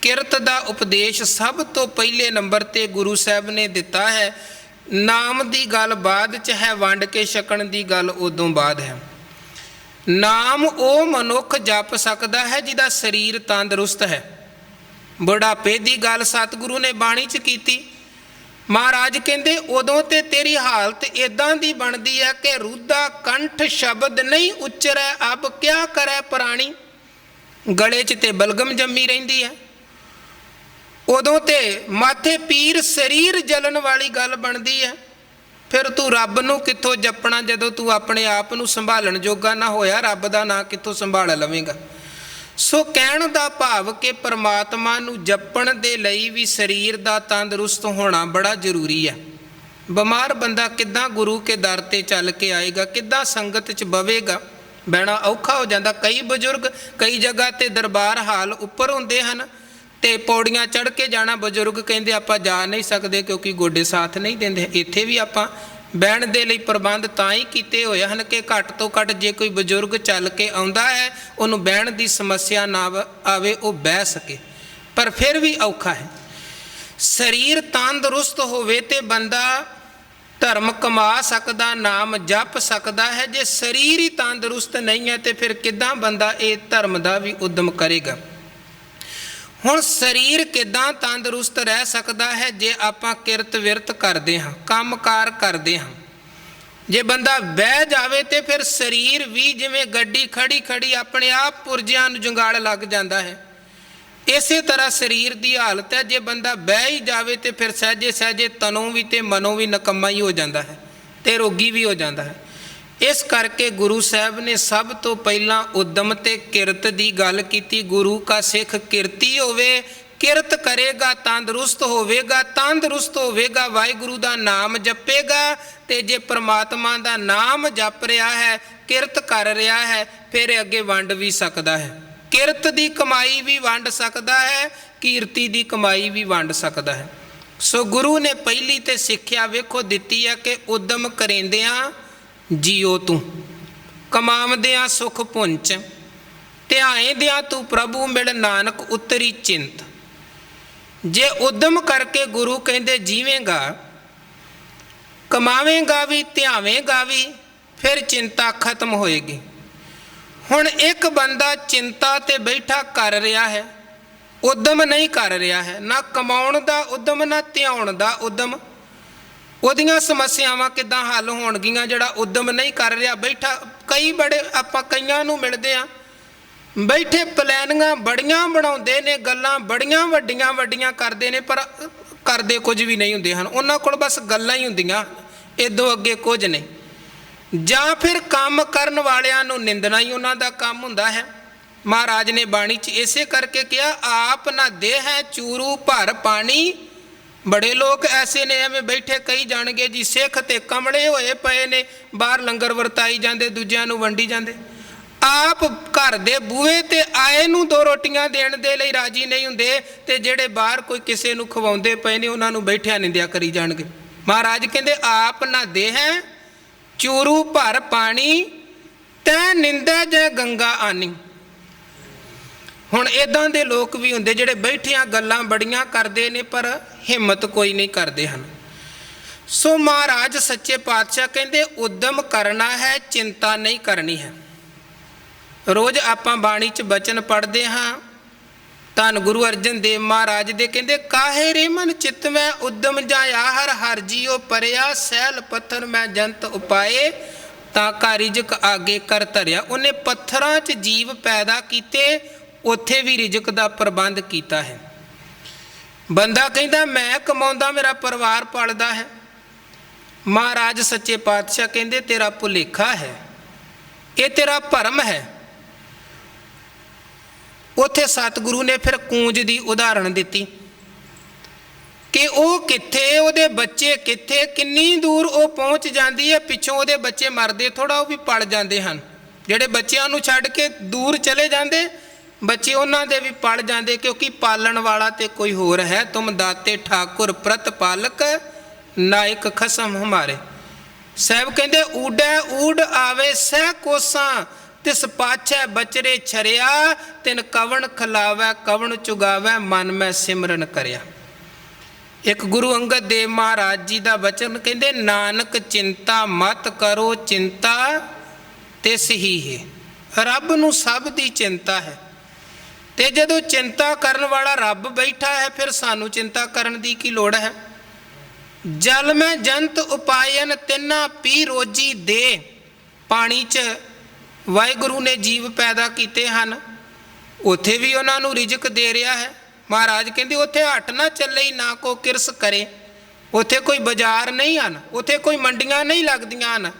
ਕਿਰਤ ਦਾ ਉਪਦੇਸ਼ ਸਭ ਤੋਂ ਪਹਿਲੇ ਨੰਬਰ ਤੇ ਗੁਰੂ ਸਾਹਿਬ ਨੇ ਦਿੱਤਾ ਹੈ। ਨਾਮ ਦੀ ਗੱਲ ਬਾਅਦ 'ਚ ਹੈ, ਵੰਡ ਕੇ ਛਕਣ ਦੀ ਗੱਲ ਉਦੋਂ ਬਾਅਦ ਹੈ। ਨਾਮ ਉਹ ਮਨੁੱਖ ਜਪ ਸਕਦਾ ਹੈ ਜਿਹਦਾ ਸਰੀਰ ਤੰਦਰੁਸਤ ਹੈ। ਬੁਢਾਪੇ ਦੀ ਗੱਲ ਸਤਿਗੁਰੂ ਨੇ ਬਾਣੀ 'ਚ ਕੀਤੀ। ਮਹਾਰਾਜ ਕਹਿੰਦੇ ਉਦੋਂ ਤੇ ਤੇਰੀ ਹਾਲਤ ਇੱਦਾਂ ਦੀ ਬਣਦੀ ਹੈ ਕਿ ਰੁੱਧਾ ਕੰਠ ਸ਼ਬਦ ਨਹੀਂ ਉਚਰੈ, ਅਬ ਕਿਆ ਕਰੈ ਪ੍ਰਾਣੀ। ਗਲੇ 'ਚ ਤੇ ਬਲਗਮ ਜੰਮੀ ਰਹਿੰਦੀ ਹੈ। ਉਦੋਂ ਤੇ ਮਾਥੇ ਪੀਰ, ਸਰੀਰ ਜਲਣ ਵਾਲੀ ਗੱਲ ਬਣਦੀ ਹੈ। ਫਿਰ ਤੂੰ ਰੱਬ ਨੂੰ ਕਿੱਥੋਂ ਜਪਣਾ ਜਦੋਂ ਤੂੰ ਆਪਣੇ ਆਪ ਨੂੰ ਸੰਭਾਲਣ ਜੋਗਾ ਨਾ ਹੋਇਆ, ਰੱਬ ਦਾ ਨਾਂ ਕਿੱਥੋਂ ਸੰਭਾਲ ਲਵੇਂਗਾ। ਸੋ ਕਹਿਣ ਦਾ ਭਾਵ ਕਿ ਪਰਮਾਤਮਾ ਨੂੰ ਜਪਣ ਦੇ ਲਈ ਵੀ ਸਰੀਰ ਦਾ ਤੰਦਰੁਸਤ ਹੋਣਾ ਬੜਾ ਜ਼ਰੂਰੀ ਹੈ। ਬਿਮਾਰ ਬੰਦਾ ਕਿੱਦਾਂ ਗੁਰੂ ਕੇ ਦਰ 'ਤੇ ਚੱਲ ਕੇ ਆਏਗਾ, ਕਿੱਦਾਂ ਸੰਗਤ 'ਚ ਬਵੇਗਾ, ਬਹਿਣਾ ਔਖਾ ਹੋ ਜਾਂਦਾ। ਕਈ ਬਜ਼ੁਰਗ ਕਈ ਜਗ੍ਹਾ 'ਤੇ ਦਰਬਾਰ ਹਾਲ ਉੱਪਰ ਹੁੰਦੇ ਹਨ ਤੇ ਪੌੜੀਆਂ ਚੜ੍ਹ ਕੇ ਜਾਣਾ, ਬਜ਼ੁਰਗ ਕਹਿੰਦੇ ਆਪਾਂ ਜਾ ਨਹੀਂ ਸਕਦੇ ਕਿਉਂਕਿ ਗੋਡੇ ਸਾਥ ਨਹੀਂ ਦਿੰਦੇ। ਇੱਥੇ ਵੀ ਆਪਾਂ ਬਹਿਣ ਦੇ ਲਈ ਪ੍ਰਬੰਧ ਤਾਂ ਹੀ ਕੀਤੇ ਹੋਏ ਹਨ ਕਿ ਘੱਟ ਤੋਂ ਘੱਟ ਜੇ ਕੋਈ ਬਜ਼ੁਰਗ ਚੱਲ ਕੇ ਆਉਂਦਾ ਹੈ ਉਹਨੂੰ ਬਹਿਣ ਦੀ ਸਮੱਸਿਆ ਨਾ ਆਵੇ, ਉਹ ਬਹਿ ਸਕੇ, ਪਰ ਫਿਰ ਵੀ ਔਖਾ ਹੈ। ਸਰੀਰ ਤੰਦਰੁਸਤ ਹੋਵੇ ਤੇ ਬੰਦਾ ਧਰਮ ਕਮਾ ਸਕਦਾ, ਨਾਮ ਜਪ ਸਕਦਾ ਹੈ। ਜੇ ਸਰੀਰ ਹੀ ਤੰਦਰੁਸਤ ਨਹੀਂ ਹੈ ਤੇ ਫਿਰ ਕਿੱਦਾਂ ਬੰਦਾ ਇਹ ਧਰਮ ਦਾ ਵੀ ਉਦਮ ਕਰੇਗਾ। ਹੁਣ ਸਰੀਰ ਕਿੱਦਾਂ ਤੰਦਰੁਸਤ ਰਹਿ ਸਕਦਾ ਹੈ? ਜੇ ਆਪਾਂ ਕਿਰਤ ਵਿਰਤ ਕਰਦੇ ਹਾਂ, ਕੰਮਕਾਰ ਕਰਦੇ ਹਾਂ। ਜੇ ਬੰਦਾ ਬਹਿ ਜਾਵੇ ਤੇ ਫਿਰ ਸਰੀਰ ਵੀ ਜਿਵੇਂ ਗੱਡੀ ਖੜੀ ਖੜੀ ਆਪਣੇ ਆਪ ਪੁਰਜਿਆਂ ਨੂੰ ਜੰਗਾਲ ਲੱਗ ਜਾਂਦਾ ਹੈ। ਇਸੇ ਤਰ੍ਹਾਂ ਸਰੀਰ ਦੀ ਹਾਲਤ ਹੈ। ਜੇ ਬੰਦਾ ਬਹਿ ਹੀ ਜਾਵੇ ਤੇ ਫਿਰ ਸਹਿਜੇ ਸਹਿਜੇ ਤਨੋਂ ਵੀ ਤੇ ਮਨੋਂ ਵੀ ਨਕੰਮਾ ਹੀ ਹੋ ਜਾਂਦਾ ਹੈ ਤੇ ਰੋਗੀ ਵੀ ਹੋ ਜਾਂਦਾ ਹੈ। ਇਸ ਕਰਕੇ ਗੁਰੂ ਸਾਹਿਬ ਨੇ ਸਭ ਤੋਂ ਪਹਿਲਾਂ ਉਦਮ ਤੇ ਕਿਰਤ ਦੀ ਗੱਲ ਕੀਤੀ। ਗੁਰੂ ਕਾ ਸਿੱਖ ਕਿਰਤੀ ਹੋਵੇ, ਕਿਰਤ ਕਰੇਗਾ ਤੰਦਰੁਸਤ ਹੋਵੇਗਾ, ਤੰਦਰੁਸਤ ਹੋਵੇਗਾ ਵਾਹਿਗੁਰੂ ਦਾ ਨਾਮ ਜਪੇਗਾ। ਤੇ ਜੇ ਪ੍ਰਮਾਤਮਾ ਦਾ ਨਾਮ ਜਪ ਰਿਹਾ ਹੈ, ਕਿਰਤ ਕਰ ਰਿਹਾ ਹੈ, ਫਿਰ ਅੱਗੇ ਵੰਡ ਵੀ ਸਕਦਾ ਹੈ। ਕਿਰਤ ਦੀ ਕਮਾਈ ਵੀ ਵੰਡ ਸਕਦਾ ਹੈ, ਕੀਰਤੀ ਦੀ ਕਮਾਈ ਵੀ ਵੰਡ ਸਕਦਾ ਹੈ। ਸੋ ਗੁਰੂ ਨੇ ਪਹਿਲੀ ਤੇ ਸਿੱਖਿਆ ਵੇਖੋ ਦਿੱਤੀ ਹੈ ਕਿ ਉਦਮ ਕਰੇਂਦਿਆਂ ਜੀਓ ਤੂੰ, ਕਮਾਵਦਿਆਂ ਸੁਖ ਪੁੰਚ, ਧਿਆਏਂਦਿਆਂ ਤੂੰ ਪ੍ਰਭੂ ਮਿਲ ਨਾਨਕ ਉਤਰੀ ਚਿੰਤ। ਜੇ ਉਦਮ ਕਰਕੇ ਗੁਰੂ ਕਹਿੰਦੇ ਜੀਵੇਂਗਾ, ਕਮਾਵੇਂਗਾ ਵੀ, ਧਿਆਵੇਂਗਾ ਵੀ, ਫਿਰ ਚਿੰਤਾ ਖਤਮ ਹੋਏਗੀ। ਹੁਣ ਇੱਕ ਬੰਦਾ ਚਿੰਤਾ ਤੇ ਬੈਠਾ ਕਰ ਰਿਹਾ ਹੈ, ਉਦਮ ਨਹੀਂ ਕਰ ਰਿਹਾ ਹੈ, ਨਾ ਕਮਾਉਣ ਦਾ ਉਦਮ ਨਾ ਧਿਆਉਣ ਦਾ ਉਦਮ। ਉਹਦੀਆਂ ਸਮੱਸਿਆਵਾਂ ਕਿੱਦਾਂ ਹੱਲ ਹੋਣਗੀਆਂ ਜਿਹੜਾ ਉਦਮ ਨਹੀਂ ਕਰ ਰਿਹਾ ਬੈਠਾ? ਕਈ ਬੜੇ ਆਪਾਂ ਕਈਆਂ ਨੂੰ ਮਿਲਦੇ ਹਾਂ, ਬੈਠੇ ਪਲੈਨਿੰਗਾਂ ਬੜੀਆਂ ਬਣਾਉਂਦੇ ਨੇ, ਗੱਲਾਂ ਬੜੀਆਂ ਵੱਡੀਆਂ ਵੱਡੀਆਂ ਕਰਦੇ ਨੇ, ਪਰ ਕਰਦੇ ਕੁਝ ਵੀ ਨਹੀਂ ਹੁੰਦੇ ਹਨ। ਉਹਨਾਂ ਕੋਲ ਬਸ ਗੱਲਾਂ ਹੀ ਹੁੰਦੀਆਂ, ਇਦੋਂ ਅੱਗੇ ਕੁਝ ਨਹੀਂ। ਜਾਂ ਫਿਰ ਕੰਮ ਕਰਨ ਵਾਲਿਆਂ ਨੂੰ ਨਿੰਦਣਾ ਹੀ ਉਹਨਾਂ ਦਾ ਕੰਮ ਹੁੰਦਾ ਹੈ। ਮਹਾਰਾਜ ਨੇ ਬਾਣੀ 'ਚ ਇਸੇ ਕਰਕੇ ਕਿਹਾ, ਆਪ ਨਾ ਦੇਹ ਹੈ ਚੂਰੂ ਭਰ ਪਾਣੀ। ਬੜੇ ਲੋਕ ਐਸੇ ਨੇ ਐਵੇਂ ਬੈਠੇ ਕਹੀ ਜਾਣਗੇ ਜੀ ਸਿੱਖ ਤੇ ਕਮਲੇ ਹੋਏ ਪਏ ਨੇ, ਬਾਹਰ ਲੰਗਰ ਵਰਤਾਈ ਜਾਂਦੇ, ਦੂਜਿਆਂ ਨੂੰ ਵੰਡੀ ਜਾਂਦੇ। ਆਪ ਘਰ ਦੇ ਬੂਹੇ ਤੇ ਆਏ ਨੂੰ ਦੋ ਰੋਟੀਆਂ ਦੇਣ ਦੇ ਲਈ ਰਾਜੀ ਨਹੀਂ ਹੁੰਦੇ, ਤੇ ਜਿਹੜੇ ਬਾਹਰ ਕੋਈ ਕਿਸੇ ਨੂੰ ਖਵਾਉਂਦੇ ਪਏ ਨੇ ਉਹਨਾਂ ਨੂੰ ਬੈਠਿਆਂ ਨਿੰਦਿਆ ਕਰੀ ਜਾਣਗੇ। ਮਹਾਰਾਜ ਕਹਿੰਦੇ ਆਪ ਨਾ ਦੇਹ ਹੈ ਚੂਰੂ ਭਰ ਪਾਣੀ, ਤੈ ਨਿੰਦੈ ਜੈ ਗੰਗਾ ਆਨੀ। ਹੁਣ ਇੱਦਾਂ ਦੇ ਲੋਕ ਵੀ ਹੁੰਦੇ ਜਿਹੜੇ ਬੈਠਿਆਂ ਗੱਲਾਂ ਬੜੀਆਂ ਕਰਦੇ ਨੇ ਪਰ ਹਿੰਮਤ ਕੋਈ ਨਹੀਂ ਕਰਦੇ ਹਨ। ਸੋ ਮਹਾਰਾਜ ਸੱਚੇ ਪਾਤਸ਼ਾਹ ਕਹਿੰਦੇ ਉਦਮ ਕਰਨਾ ਹੈ, ਚਿੰਤਾ ਨਹੀਂ ਕਰਨੀ ਹੈ। ਰੋਜ਼ ਆਪਾਂ ਬਾਣੀ 'ਚ ਬਚਨ ਪੜ੍ਹਦੇ ਹਾਂ, ਧੰਨ ਗੁਰੂ ਅਰਜਨ ਦੇਵ ਮਹਾਰਾਜ ਦੇ ਕਹਿੰਦੇ, ਕਾਹੇ ਰੇ ਮਨ ਚਿਤ ਮੈਂ ਉਦਮ ਜਾਇਆ ਹਰ ਹਰ ਜੀਓ ਪਰਿਆ, ਸੈਲ ਪੱਥਰ ਮੈਂ ਜੰਤ ਉਪਾਏ, ਤਾਂ ਕਾ ਰਿਜਕ ਆਗੇ ਕਰ ਧਰਿਆ। ਉਹਨੇ ਪੱਥਰਾਂ 'ਚ ਜੀਵ ਪੈਦਾ ਕੀਤੇ, ਉੱਥੇ ਵੀ ਰਿਜਕ ਦਾ ਪ੍ਰਬੰਧ ਕੀਤਾ ਹੈ। ਬੰਦਾ ਕਹਿੰਦਾ ਮੈਂ ਕਮਾਉਂਦਾ, ਮੇਰਾ ਪਰਿਵਾਰ ਪਲਦਾ ਹੈ। ਮਹਾਰਾਜ ਸੱਚੇ ਪਾਤਸ਼ਾਹ ਕਹਿੰਦੇ ਤੇਰਾ ਭੁਲੇਖਾ ਹੈ, ਇਹ ਤੇਰਾ ਭਰਮ ਹੈ। ਉੱਥੇ ਸਤਿਗੁਰੂ ਨੇ ਫਿਰ ਕੂੰਜ ਦੀ ਉਦਾਹਰਣ ਦਿੱਤੀ ਕਿ ਉਹ ਕਿੱਥੇ, ਉਹਦੇ ਬੱਚੇ ਕਿੱਥੇ, ਕਿੰਨੀ ਦੂਰ ਉਹ ਪਹੁੰਚ ਜਾਂਦੀ ਹੈ, ਪਿੱਛੋਂ ਉਹਦੇ ਬੱਚੇ ਮਰਦੇ ਥੋੜ੍ਹਾ, ਉਹ ਵੀ ਪਲ ਜਾਂਦੇ ਹਨ। ਜਿਹੜੇ ਬੱਚਿਆਂ ਨੂੰ ਛੱਡ ਕੇ ਦੂਰ ਚਲੇ ਜਾਂਦੇ, ਬੱਚੇ ਉਹਨਾਂ ਦੇ ਵੀ ਪਲ ਜਾਂਦੇ, ਕਿਉਂਕਿ ਪਾਲਣ ਵਾਲਾ ਤੇ ਕੋਈ ਹੋਰ ਹੈ। ਤੁਮ ਦਾਤੇ ਠਾਕੁਰ ਪ੍ਰਤਪਾਲਕ, ਨਾਇਕ ਖਸਮ ਹਮਾਰੇ। ਸਾਹਿਬ ਕਹਿੰਦੇ ਊਡੈ ਊਡ ਆਵੇ ਸਹਿ ਕੋਸਾਂ, ਤਿਸ ਪਾਛੈ ਬਚਰੇ ਛਰਿਆ, ਤਿਨ ਕਵਣ ਖਿਲਾਵੈ ਕਵਣ ਚੁਗਾਵੈ, ਮਨ ਮੈਂ ਸਿਮਰਨ ਕਰਿਆ। ਇੱਕ ਗੁਰੂ ਅੰਗਦ ਦੇਵ ਮਹਾਰਾਜ ਜੀ ਦਾ ਬਚਨ ਕਹਿੰਦੇ, ਨਾਨਕ ਚਿੰਤਾ ਮਤ ਕਰੋ ਚਿੰਤਾ ਤਿਸ ਹੀ ਹੈ। ਰੱਬ ਨੂੰ ਸਭ ਦੀ ਚਿੰਤਾ ਹੈ, ਤੇ ਜਦੋਂ ਚਿੰਤਾ ਕਰਨ ਵਾਲਾ ਰੱਬ ਬੈਠਾ ਹੈ, ਫਿਰ ਸਾਨੂੰ ਚਿੰਤਾ ਕਰਨ ਦੀ ਕੀ ਲੋੜ ਹੈ? ਜਲ ਮੈਂ ਜੰਤ ਉਪਾਇਨ ਤਿੰਨਾ ਪੀ ਰੋਜੀ ਦੇ। ਪਾਣੀ 'ਚ ਵਾਹਿਗੁਰੂ ਨੇ ਜੀਵ ਪੈਦਾ ਕੀਤੇ ਹਨ, ਉੱਥੇ ਵੀ ਉਹਨਾਂ ਨੂੰ ਰਿਜ਼ਕ ਦੇ ਰਿਹਾ ਹੈ। ਮਹਾਰਾਜ ਕਹਿੰਦੇ ਉੱਥੇ ਹੱਟ ਨਾ ਚੱਲੇ ਹੀ ਨਾ ਕੋ ਕਿਰਸ ਕਰੇ। ਉੱਥੇ ਕੋਈ ਬਾਜ਼ਾਰ ਨਹੀਂ ਹਨ, ਉੱਥੇ ਕੋਈ ਮੰਡੀਆਂ ਨਹੀਂ ਲੱਗਦੀਆਂ ਹਨ,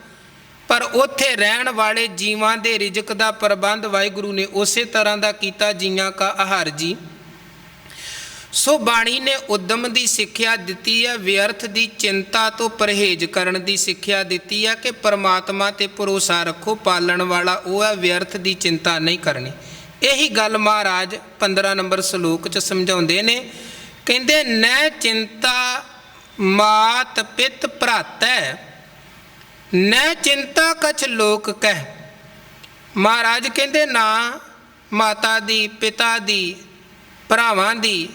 ਪਰ ਉੱਥੇ ਰਹਿਣ ਵਾਲੇ ਜੀਵਾਂ ਦੇ ਰਿਜ਼ਕ ਦਾ ਪ੍ਰਬੰਧ ਵਾਹਿਗੁਰੂ ਨੇ ਉਸੇ ਤਰ੍ਹਾਂ ਦਾ ਕੀਤਾ, ਜੀਆਂ ਕਾ ਆਹਾਰ ਜੀ। ਸੋ ਬਾਣੀ ਨੇ ਉਦਮ ਦੀ ਸਿੱਖਿਆ ਦਿੱਤੀ ਹੈ, ਵਿਅਰਥ ਦੀ ਚਿੰਤਾ ਤੋਂ ਪਰਹੇਜ਼ ਕਰਨ ਦੀ ਸਿੱਖਿਆ ਦਿੱਤੀ ਹੈ ਕਿ ਪਰਮਾਤਮਾ ਤੇ ਭਰੋਸਾ ਰੱਖੋ, ਪਾਲਣ ਵਾਲਾ ਉਹ ਹੈ, ਵਿਅਰਥ ਦੀ ਚਿੰਤਾ ਨਹੀਂ ਕਰਨੀ। ਇਹੀ ਗੱਲ ਮਹਾਰਾਜ 15 ਨੰਬਰ ਸ਼ਲੋਕ 'ਚ ਸਮਝਾਉਂਦੇ ਨੇ। ਕਹਿੰਦੇ ਨੈ ਚਿੰਤਾ ਮਾਤ ਪਿਤ ਭਰਾਤੈ, ਨੈ ਚਿੰਤਾ ਕਛ ਲੋਕ ਕਹਿ। ਮਹਾਰਾਜ ਕਹਿੰਦੇ ਨਾ ਮਾਤਾ ਦੀ, ਪਿਤਾ ਦੀ, ਭਰਾਵਾਂ ਦੀ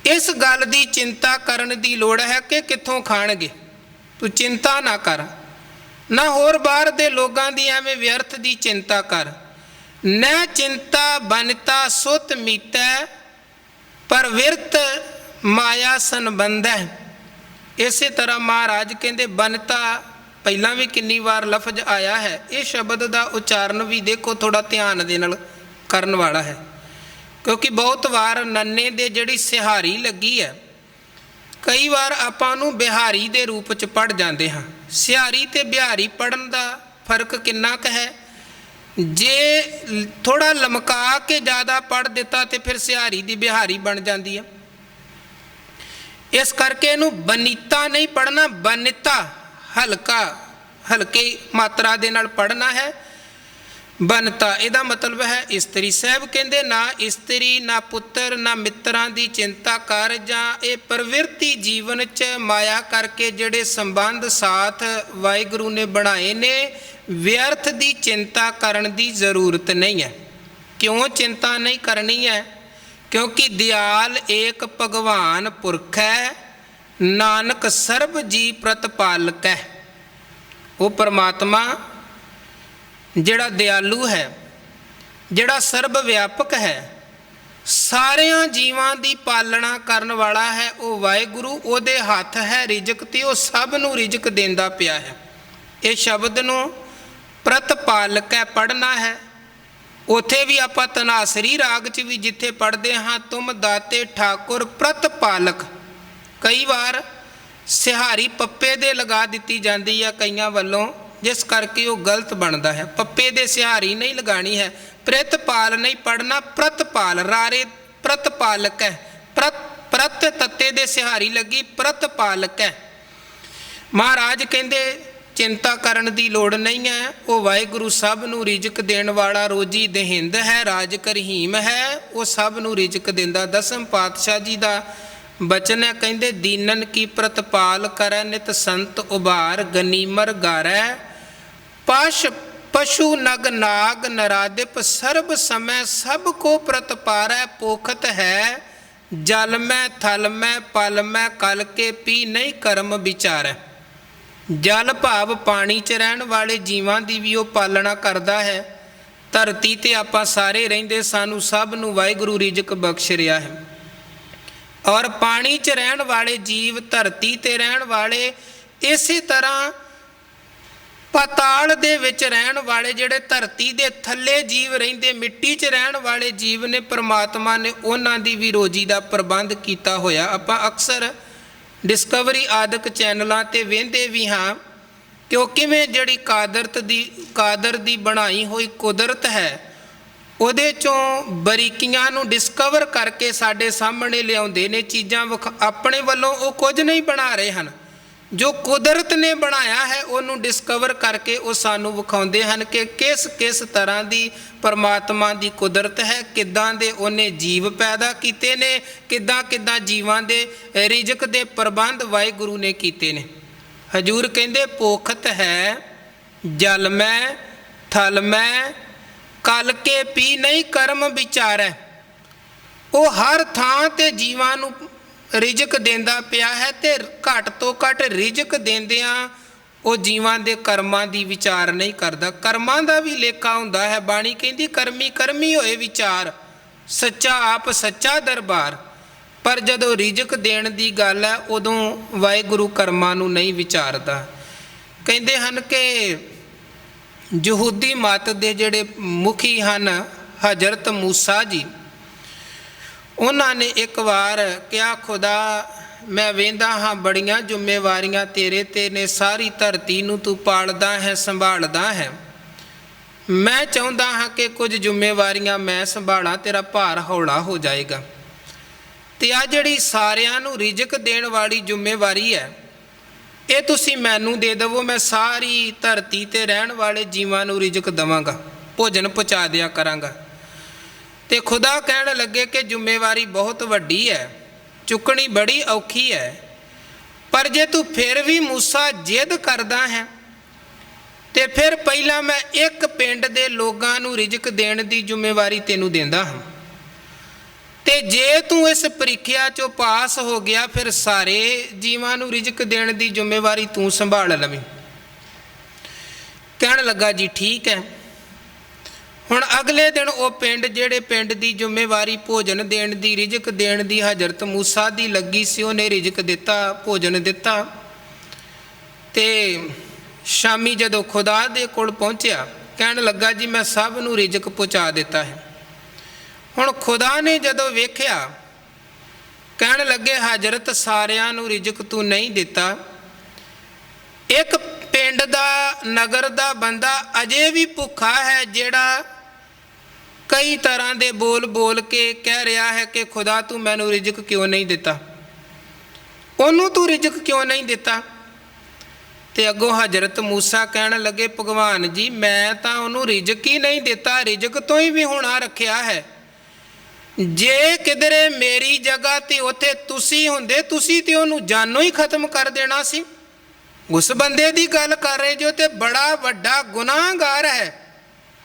ਇਸ ਗੱਲ ਦੀ ਚਿੰਤਾ ਕਰਨ ਦੀ ਲੋੜ ਹੈ ਕਿ ਕਿੱਥੋਂ ਖਾਣਗੇ। ਤੂੰ ਚਿੰਤਾ ਨਾ ਕਰ, ਨਾ ਹੋਰ ਬਾਹਰ ਦੇ ਲੋਕਾਂ ਦੀ ਐਵੇਂ ਵਿਅਰਥ ਦੀ ਚਿੰਤਾ ਕਰ। ਨੈ ਚਿੰਤਾ ਬਨਿਤਾ ਸੁਤ ਮੀਤੈ, ਪਰ ਵਿਰਤ ਮਾਇਆ ਸੰਬੰਧੈ। ਇਸੇ ਤਰ੍ਹਾਂ ਮਹਾਰਾਜ ਕਹਿੰਦੇ ਬਨਿਤਾ ਪਹਿਲਾਂ ਵੀ ਕਿੰਨੀ ਵਾਰ ਲਫ਼ਜ਼ ਆਇਆ ਹੈ। ਇਹ ਸ਼ਬਦ ਦਾ ਉਚਾਰਨ ਵੀ ਦੇਖੋ ਥੋੜ੍ਹਾ ਧਿਆਨ ਦੇ ਨਾਲ ਕਰਨ ਵਾਲਾ ਹੈ, ਕਿਉਂਕਿ ਬਹੁਤ ਵਾਰ ਨੰਨੇ ਦੇ ਜਿਹੜੀ ਸਿਹਾਰੀ ਲੱਗੀ ਹੈ, ਕਈ ਵਾਰ ਆਪਾਂ ਉਹਨੂੰ ਬਿਹਾਰੀ ਦੇ ਰੂਪ 'ਚ ਪੜ੍ਹ ਜਾਂਦੇ ਹਾਂ। ਸਿਹਾਰੀ ਅਤੇ ਬਿਹਾਰੀ ਪੜ੍ਹਨ ਦਾ ਫਰਕ ਕਿੰਨਾ ਕੁ ਹੈ? ਜੇ ਥੋੜ੍ਹਾ ਲਮਕਾ ਕੇ ਜ਼ਿਆਦਾ ਪੜ੍ਹ ਦਿੱਤਾ ਤਾਂ ਫਿਰ ਸਿਹਾਰੀ ਦੀ ਬਿਹਾਰੀ ਬਣ ਜਾਂਦੀ ਹੈ। ਇਸ ਕਰਕੇ ਇਹਨੂੰ ਬਨੀਤਾ ਨਹੀਂ ਪੜ੍ਹਨਾ, ਬਨਿਤਾ ਹਲਕੇ ਮਾਤਰਾ ਦੇ ਨਾਲ ਪੜ੍ਹਨਾ ਹੈ। ਬਨਤਾ ਇਹਦਾ ਮਤਲਬ ਹੈ ਇਸਤਰੀ। ਸਾਹਿਬ ਕਹਿੰਦੇ ਨਾ ਇਸਤਰੀ, ਨਾ ਪੁੱਤਰ, ਨਾ ਮਿੱਤਰਾਂ ਦੀ ਚਿੰਤਾ ਕਰ, ਜਾਂ ਇਹ ਪ੍ਰਵਿਰਤੀ ਜੀਵਨ 'ਚ ਮਾਇਆ ਕਰਕੇ ਜਿਹੜੇ ਸੰਬੰਧ ਸਾਥ ਵਾਹਿਗੁਰੂ ਨੇ ਬਣਾਏ ਨੇ, ਵਿਅਰਥ ਦੀ ਚਿੰਤਾ ਕਰਨ ਦੀ ਜ਼ਰੂਰਤ ਨਹੀਂ ਹੈ। ਕਿਉਂ ਚਿੰਤਾ ਨਹੀਂ ਕਰਨੀ ਹੈ? ਕਿਉਂਕਿ ਦਿਆਲ ਏਕ ਭਗਵਾਨ ਪੁਰਖ ਹੈ, ਨਾਨਕ ਸਰਬ ਜੀ ਪ੍ਰਤਪਾਲਕ ਹੈ। ਉਹ ਪਰਮਾਤਮਾ ਜਿਹੜਾ ਦਿਆਲੂ ਹੈ, ਜਿਹੜਾ ਸਰਬ ਵਿਆਪਕ ਹੈ, ਸਾਰਿਆਂ ਜੀਵਾਂ ਦੀ ਪਾਲਣਾ ਕਰਨ ਵਾਲਾ ਹੈ, ਉਹ ਵਾਹਿਗੁਰੂ। ਉਹਦੇ ਹੱਥ ਹੈ ਰਿਜ਼ਕ ਤੇ ਉਹ ਸਭ ਨੂੰ ਰਿਜ਼ਕ ਦਿੰਦਾ ਪਿਆ ਹੈ। ਇਹ ਸ਼ਬਦ ਨੂੰ ਪ੍ਰਤਪਾਲਕ ਹੈ ਪੜ੍ਹਨਾ ਹੈ। ਉੱਥੇ ਵੀ ਆਪਾਂ ਤਨਾਸਰੀ ਰਾਗ 'ਚ ਵੀ ਜਿੱਥੇ ਪੜ੍ਹਦੇ ਹਾਂ ਤੁਮ ਦਾਤੇ ਠਾਕੁਰ ਪ੍ਰਤਪਾਲਕ, ਕਈ ਵਾਰ ਸਿਹਾਰੀ ਪੱਪੇ ਦੇ ਲਗਾ ਦਿੱਤੀ ਜਾਂਦੀ ਹੈ ਕਈਆਂ ਵੱਲੋਂ, ਜਿਸ ਕਰਕੇ ਉਹ ਗਲਤ ਬਣਦਾ ਹੈ। ਪੱਪੇ ਦੇ ਸਿਹਾਰੀ ਨਹੀਂ ਲਗਾਣੀ ਹੈ, ਪ੍ਰਿਤਪਾਲ ਨਹੀਂ ਪੜ੍ਹਨਾ, ਪ੍ਰਤਪਾਲ। ਰਾਰੇ ਪ੍ਰਤਪਾਲਕ ਹੈ, ਪ੍ਰਤ ਤੱਤੇ ਦੇ ਸਿਹਾਰੀ ਲੱਗੀ, ਪ੍ਰਤਪਾਲਕ ਹੈ। ਮਹਾਰਾਜ ਕਹਿੰਦੇ ਚਿੰਤਾ ਕਰਨ ਦੀ ਲੋੜ ਨਹੀਂ ਹੈ। ਉਹ ਵਾਹਿਗੁਰੂ ਸਭ ਨੂੰ ਰਿਜ਼ਕ ਦੇਣ ਵਾਲਾ, ਰੋਜੀ ਦੇਹਿੰਦ ਹੈ, ਰਾਜ ਕਰਹੀਮ ਹੈ। ਉਹ ਸਭ ਨੂੰ ਰਿਜ਼ਕ ਦਿੰਦਾ। ਦਸਮ ਪਾਤਸ਼ਾਹ ਜੀ ਦਾ ਬਚਨ ਹੈ, ਕਹਿੰਦੇ ਦੀਨਨ ਕੀ ਪ੍ਰਤਪਾਲ ਕਰੈ, ਨਿਤ ਸੰਤ ਉਬਾਰ, ਗਨੀਮਰ ਗਾਰੈ, ਪਸ਼ੂ ਨਗ ਨਾਗ ਨਰਾਦਿਪ, ਸਰਬ ਸਮੈ ਸਭ ਕੋ ਪ੍ਰਤਪਾਰੈ, ਪੋਖਤ ਹੈ ਜਲ ਮੈਂ ਥਲ ਮੈਂ ਪਲ ਮੈਂ, ਕਲ ਕੇ ਪੀ ਨਹੀਂ ਕਰਮ ਵਿਚਾਰੈ। ਜਲ ਭਾਵ ਪਾਣੀ 'ਚ ਰਹਿਣ ਵਾਲੇ ਜੀਵਾਂ ਦੀ ਵੀ ਉਹ ਪਾਲਣਾ ਕਰਦਾ ਹੈ। ਧਰਤੀ 'ਤੇ ਆਪਾਂ ਸਾਰੇ ਰਹਿੰਦੇ, ਸਾਨੂੰ ਸਭ ਨੂੰ ਵਾਹਿਗੁਰੂ ਰਿਜ਼ਕ ਬਖਸ਼ ਰਿਹਾ ਹੈ। ਔਰ ਪਾਣੀ 'ਚ ਰਹਿਣ ਵਾਲੇ ਜੀਵ, ਧਰਤੀ 'ਤੇ ਰਹਿਣ ਵਾਲੇ, ਇਸੇ ਤਰ੍ਹਾਂ ਪਾਤਾਲ ਦੇ ਵਿੱਚ ਰਹਿਣ ਵਾਲੇ, ਜਿਹੜੇ ਧਰਤੀ ਦੇ ਥੱਲੇ ਜੀਵ ਰਹਿੰਦੇ, ਮਿੱਟੀ 'ਚ ਰਹਿਣ ਵਾਲੇ ਜੀਵ ਨੇ, ਪਰਮਾਤਮਾ ਨੇ ਉਹਨਾਂ ਦੀ ਵੀ ਰੋਜੀ ਦਾ ਪ੍ਰਬੰਧ ਕੀਤਾ ਹੋਇਆ। ਆਪਾਂ ਅਕਸਰ ਡਿਸਕਵਰੀ ਆਦਿਕ ਚੈਨਲਾਂ 'ਤੇ ਵੇਖਦੇ ਵੀ ਹਾਂ ਕਿ ਉਹ ਕਿਵੇਂ ਜਿਹੜੀ ਕਾਦਰ ਦੀ ਬਣਾਈ ਹੋਈ ਕੁਦਰਤ ਹੈ, ਉਹਦੇ 'ਚੋਂ ਬਰੀਕੀਆਂ ਨੂੰ ਡਿਸਕਵਰ ਕਰਕੇ ਸਾਡੇ ਸਾਹਮਣੇ ਲਿਆਉਂਦੇ ਨੇ ਚੀਜ਼ਾਂ। ਆਪਣੇ ਵੱਲੋਂ ਉਹ ਕੁਝ ਨਹੀਂ ਬਣਾ ਰਹੇ ਹਨ, ਜੋ ਕੁਦਰਤ ਨੇ ਬਣਾਇਆ ਹੈ ਉਹਨੂੰ ਡਿਸਕਵਰ ਕਰਕੇ ਉਹ ਸਾਨੂੰ ਵਿਖਾਉਂਦੇ ਹਨ ਕਿ ਕਿਸ ਕਿਸ ਤਰ੍ਹਾਂ ਦੀ ਪਰਮਾਤਮਾ ਦੀ ਕੁਦਰਤ ਹੈ, ਕਿੱਦਾਂ ਦੇ ਉਹਨੇ ਜੀਵ ਪੈਦਾ ਕੀਤੇ ਨੇ, ਕਿੱਦਾਂ ਕਿੱਦਾਂ ਜੀਵਾਂ ਦੇ ਰਿਜ਼ਕ ਦੇ ਪ੍ਰਬੰਧ ਵਾਹਿਗੁਰੂ ਨੇ ਕੀਤੇ ਨੇ। ਹਜੂਰ ਕਹਿੰਦੇ ਪੋਖਤ ਹੈ ਜਲ ਮੈਂ ਥਲ ਮੈਂ, ਕਲ ਕੇ ਪੀ ਨਹੀਂ ਕਰਮ ਵਿਚਾਰੈ। ਉਹ ਹਰ ਥਾਂ 'ਤੇ ਜੀਵਾਂ ਨੂੰ ਰਿਜ਼ਕ ਦਿੰਦਾ ਪਿਆ ਹੈ, ਤੇ ਘੱਟ ਤੋਂ ਘੱਟ ਰਿਜ਼ਕ ਦਿੰਦਿਆਂ ਉਹ ਜੀਵਾਂ ਦੇ ਕਰਮਾਂ ਦੀ ਵਿਚਾਰ ਨਹੀਂ ਕਰਦਾ। ਕਰਮਾਂ ਦਾ ਵੀ ਲੇਖਾ ਹੁੰਦਾ ਹੈ। ਬਾਣੀ ਕਹਿੰਦੀ ਕਰਮੀ ਕਰਮੀ ਹੋਏ ਵਿਚਾਰ, ਸੱਚਾ ਆਪ ਸੱਚਾ ਦਰਬਾਰ। ਪਰ ਜਦੋਂ ਰਿਜ਼ਕ ਦੇਣ ਦੀ ਗੱਲ ਹੈ ਉਦੋਂ ਵਾਹਿਗੁਰੂ ਕਰਮਾਂ ਨੂੰ ਨਹੀਂ ਵਿਚਾਰਦਾ। ਕਹਿੰਦੇ ਹਨ ਕਿ ਯਹੂਦੀ ਮਤ ਦੇ ਜਿਹੜੇ ਮੁਖੀ ਹਨ ਹਜ਼ਰਤ ਮੂਸਾ ਜੀ, ਉਹਨਾਂ ਨੇ ਇੱਕ ਵਾਰ ਕਿਹਾ ਖੁਦਾ ਮੈਂ ਵੇਂਦਾ ਹਾਂ ਬੜੀਆਂ ਜ਼ਿੰਮੇਵਾਰੀਆਂ ਤੇਰੇ 'ਤੇ ਨੇ, ਸਾਰੀ ਧਰਤੀ ਨੂੰ ਤੂੰ ਪਾਲਦਾ ਹੈ ਸੰਭਾਲਦਾ ਹੈ, ਮੈਂ ਚਾਹੁੰਦਾ ਹਾਂ ਕਿ ਕੁਝ ਜ਼ਿੰਮੇਵਾਰੀਆਂ ਮੈਂ ਸੰਭਾਲਾਂ, ਤੇਰਾ ਭਾਰ ਹੌਲਾ ਹੋ ਜਾਏਗਾ। ਤੇ ਆ ਜਿਹੜੀ ਸਾਰਿਆਂ ਨੂੰ ਰਿਜ਼ਕ ਦੇਣ ਵਾਲੀ ਜ਼ਿੰਮੇਵਾਰੀ ਹੈ ਇਹ ਤੁਸੀਂ ਮੈਨੂੰ ਦੇ ਦੇਵੋ, ਮੈਂ ਸਾਰੀ ਧਰਤੀ 'ਤੇ ਰਹਿਣ ਵਾਲੇ ਜੀਵਾਂ ਨੂੰ ਰਿਜ਼ਕ ਦੇਵਾਂਗਾ, ਭੋਜਨ ਪਹੁੰਚਾ ਦਿਆ ਕਰਾਂਗਾ। ਤੇ ਖੁਦਾ ਕਹਿਣ ਲੱਗੇ ਕਿ ਜ਼ਿੰਮੇਵਾਰੀ ਬਹੁਤ ਵੱਡੀ ਹੈ, ਚੁੱਕਣੀ ਬੜੀ ਔਖੀ ਹੈ, ਪਰ ਜੇ ਤੂੰ ਫਿਰ ਵੀ ਮੂਸਾ ਜਿੱਦ ਕਰਦਾ ਹੈ ਤੇ ਫਿਰ ਪਹਿਲਾਂ ਮੈਂ ਇੱਕ ਪਿੰਡ ਦੇ ਲੋਕਾਂ ਨੂੰ ਰਿਜ਼ਕ ਦੇਣ ਦੀ ਜ਼ਿੰਮੇਵਾਰੀ ਤੈਨੂੰ ਦਿੰਦਾ ਹਾਂ। ਤੇ ਜੇ ਤੂੰ ਇਸ ਪ੍ਰੀਖਿਆ ਚੋਂ ਪਾਸ ਹੋ ਗਿਆ ਫਿਰ ਸਾਰੇ ਜੀਵਾਂ ਨੂੰ ਰਿਜ਼ਕ ਦੇਣ ਦੀ ਜ਼ਿੰਮੇਵਾਰੀ ਤੂੰ ਸੰਭਾਲ ਲਵੇਂ। ਕਹਿਣ ਲੱਗਾ ਜੀ ਠੀਕ ਹੈ। ਹੁਣ ਅਗਲੇ ਦਿਨ ਉਹ ਪਿੰਡ, ਜਿਹੜੇ ਪਿੰਡ ਦੀ ਜ਼ਿੰਮੇਵਾਰੀ ਭੋਜਨ ਦੇਣ ਦੀ, ਰਿਜ਼ਕ ਦੇਣ ਦੀ ਹਜ਼ਰਤ ਮੂਸਾ ਦੀ ਲੱਗੀ ਸੀ, ਉਹਨੇ ਰਿਜ਼ਕ ਦਿੱਤਾ, ਭੋਜਨ ਦਿੱਤਾ। ਤੇ ਸ਼ਾਮੀ ਜਦੋਂ ਖੁਦਾ ਦੇ ਕੋਲ ਪਹੁੰਚਿਆ, ਕਹਿਣ ਲੱਗਾ ਜੀ ਮੈਂ ਸਭ ਨੂੰ ਰਿਜ਼ਕ ਪਹੁੰਚਾ ਦਿੱਤਾ ਹੈ। ਹੁਣ ਖੁਦਾ ਨੇ ਜਦੋਂ ਵੇਖਿਆ, ਕਹਿਣ ਲੱਗੇ ਹਜ਼ਰਤ ਸਾਰਿਆਂ ਨੂੰ ਰਿਜ਼ਕ ਤੂੰ ਨਹੀਂ ਦਿੱਤਾ, ਇੱਕ ਪਿੰਡ ਦਾ, ਨਗਰ ਦਾ ਬੰਦਾ ਅਜੇ ਵੀ ਭੁੱਖਾ ਹੈ, ਜਿਹੜਾ ਕਈ ਤਰ੍ਹਾਂ ਦੇ ਬੋਲ ਬੋਲ ਕੇ ਕਹਿ ਰਿਹਾ ਹੈ ਕਿ ਖੁਦਾ ਤੂੰ ਮੈਨੂੰ ਰਿਜ਼ਕ ਕਿਉਂ ਨਹੀਂ ਦਿੱਤਾ, ਉਹਨੂੰ ਤੂੰ ਰਿਜ਼ਕ ਕਿਉਂ ਨਹੀਂ ਦਿੱਤਾ। ਤੇ ਅੱਗੋਂ ਹਜ਼ਰਤ ਮੂਸਾ ਕਹਿਣ ਲੱਗੇ ਭਗਵਾਨ ਜੀ ਮੈਂ ਤਾਂ ਉਹਨੂੰ ਰਿਜ਼ਕ ਹੀ ਨਹੀਂ ਦਿੱਤਾ, ਰਿਜ਼ਕ ਤੋਂ ਹੀ ਵੀ ਹੋਣਾ ਰੱਖਿਆ ਹੈ। ਜੇ ਕਿਧਰੇ ਮੇਰੀ ਜਗ੍ਹਾ ਤੇ ਉੱਥੇ ਤੁਸੀਂ ਹੁੰਦੇ, ਤੁਸੀਂ ਤੇ ਉਹਨੂੰ ਜਾਨੋਂ ਹੀ ਖਤਮ ਕਰ ਦੇਣਾ ਸੀ। ਉਸ ਬੰਦੇ ਦੀ ਗੱਲ ਕਰ ਰਹੇ ਜੋ ਤੇ ਬੜਾ ਵੱਡਾ ਗੁਨਾਹਗਾਰ ਹੈ।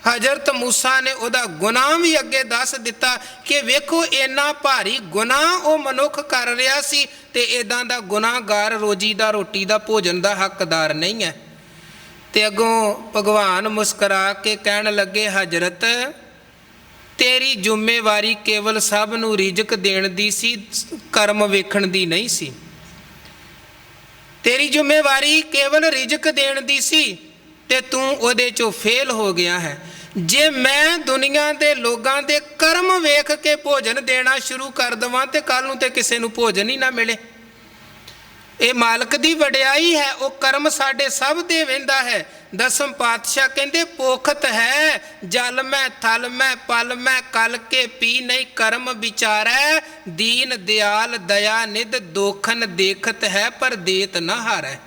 ਹਜ਼ਰਤ ਮੂਸਾ ਨੇ ਉਹਦਾ ਗੁਨਾਹ ਵੀ ਅੱਗੇ ਦੱਸ ਦਿੱਤਾ ਕਿ ਵੇਖੋ ਇੰਨਾ ਭਾਰੀ ਗੁਨਾਹ ਉਹ ਮਨੁੱਖ ਕਰ ਰਿਹਾ ਸੀ ਤੇ ਇੱਦਾਂ ਦਾ ਗੁਨਾਹਗਾਰ ਰੋਜੀ ਦਾ, ਰੋਟੀ ਦਾ, ਭੋਜਨ ਦਾ ਹੱਕਦਾਰ ਨਹੀਂ ਹੈ। ਤੇ ਅੱਗੋਂ ਭਗਵਾਨ ਮੁਸਕਰਾ ਕੇ ਕਹਿਣ ਲੱਗੇ ਹਜ਼ਰਤ ਤੇਰੀ ਜ਼ਿੰਮੇਵਾਰੀ ਕੇਵਲ ਸਭ ਨੂੰ ਰਿਜ਼ਕ ਦੇਣ ਦੀ ਸੀ, ਕਰਮ ਵੇਖਣ ਦੀ ਨਹੀਂ ਸੀ। ਤੇਰੀ ਜ਼ਿੰਮੇਵਾਰੀ ਕੇਵਲ ਰਿਜ਼ਕ ਦੇਣ ਦੀ ਸੀ ਤੇ ਤੂੰ ਉਹਦੇ ਚੋਂ ਫੇਲ ਹੋ ਗਿਆ ਹੈ। ਜੇ ਮੈਂ ਦੁਨੀਆ ਦੇ ਲੋਕਾਂ ਦੇ ਕਰਮ ਵੇਖ ਕੇ ਭੋਜਨ ਦੇਣਾ ਸ਼ੁਰੂ ਕਰ ਦੇਵਾਂ ਤੇ ਕੱਲ ਨੂੰ ਤੇ ਕਿਸੇ ਨੂੰ ਭੋਜਨ ਹੀ ਨਾ ਮਿਲੇ। ਇਹ ਮਾਲਕ ਦੀ ਵਡਿਆਈ ਹੈ, ਉਹ ਕਰਮ ਸਾਡੇ ਸਭ ਦੇ ਵਹਿੰਦਾ ਹੈ। ਦਸਮ ਪਾਤਸ਼ਾਹ ਕਹਿੰਦੇ ਪੋਖਤ ਹੈ ਜਲ ਮੈਂ ਥਲ ਮੈਂ ਪਲ ਮੈਂ ਕਲ ਕੇ ਪੀ ਨਹੀਂ ਕਰਮ ਵਿਚਾਰੈ ਦੀਨ ਦਿਆਲ ਦਇਆ ਨਿਧ ਦੋਖਨ ਦੇਖਤ ਹੈ ਪਰ ਦੇਤ ਨਾ ਹਾਰੈ।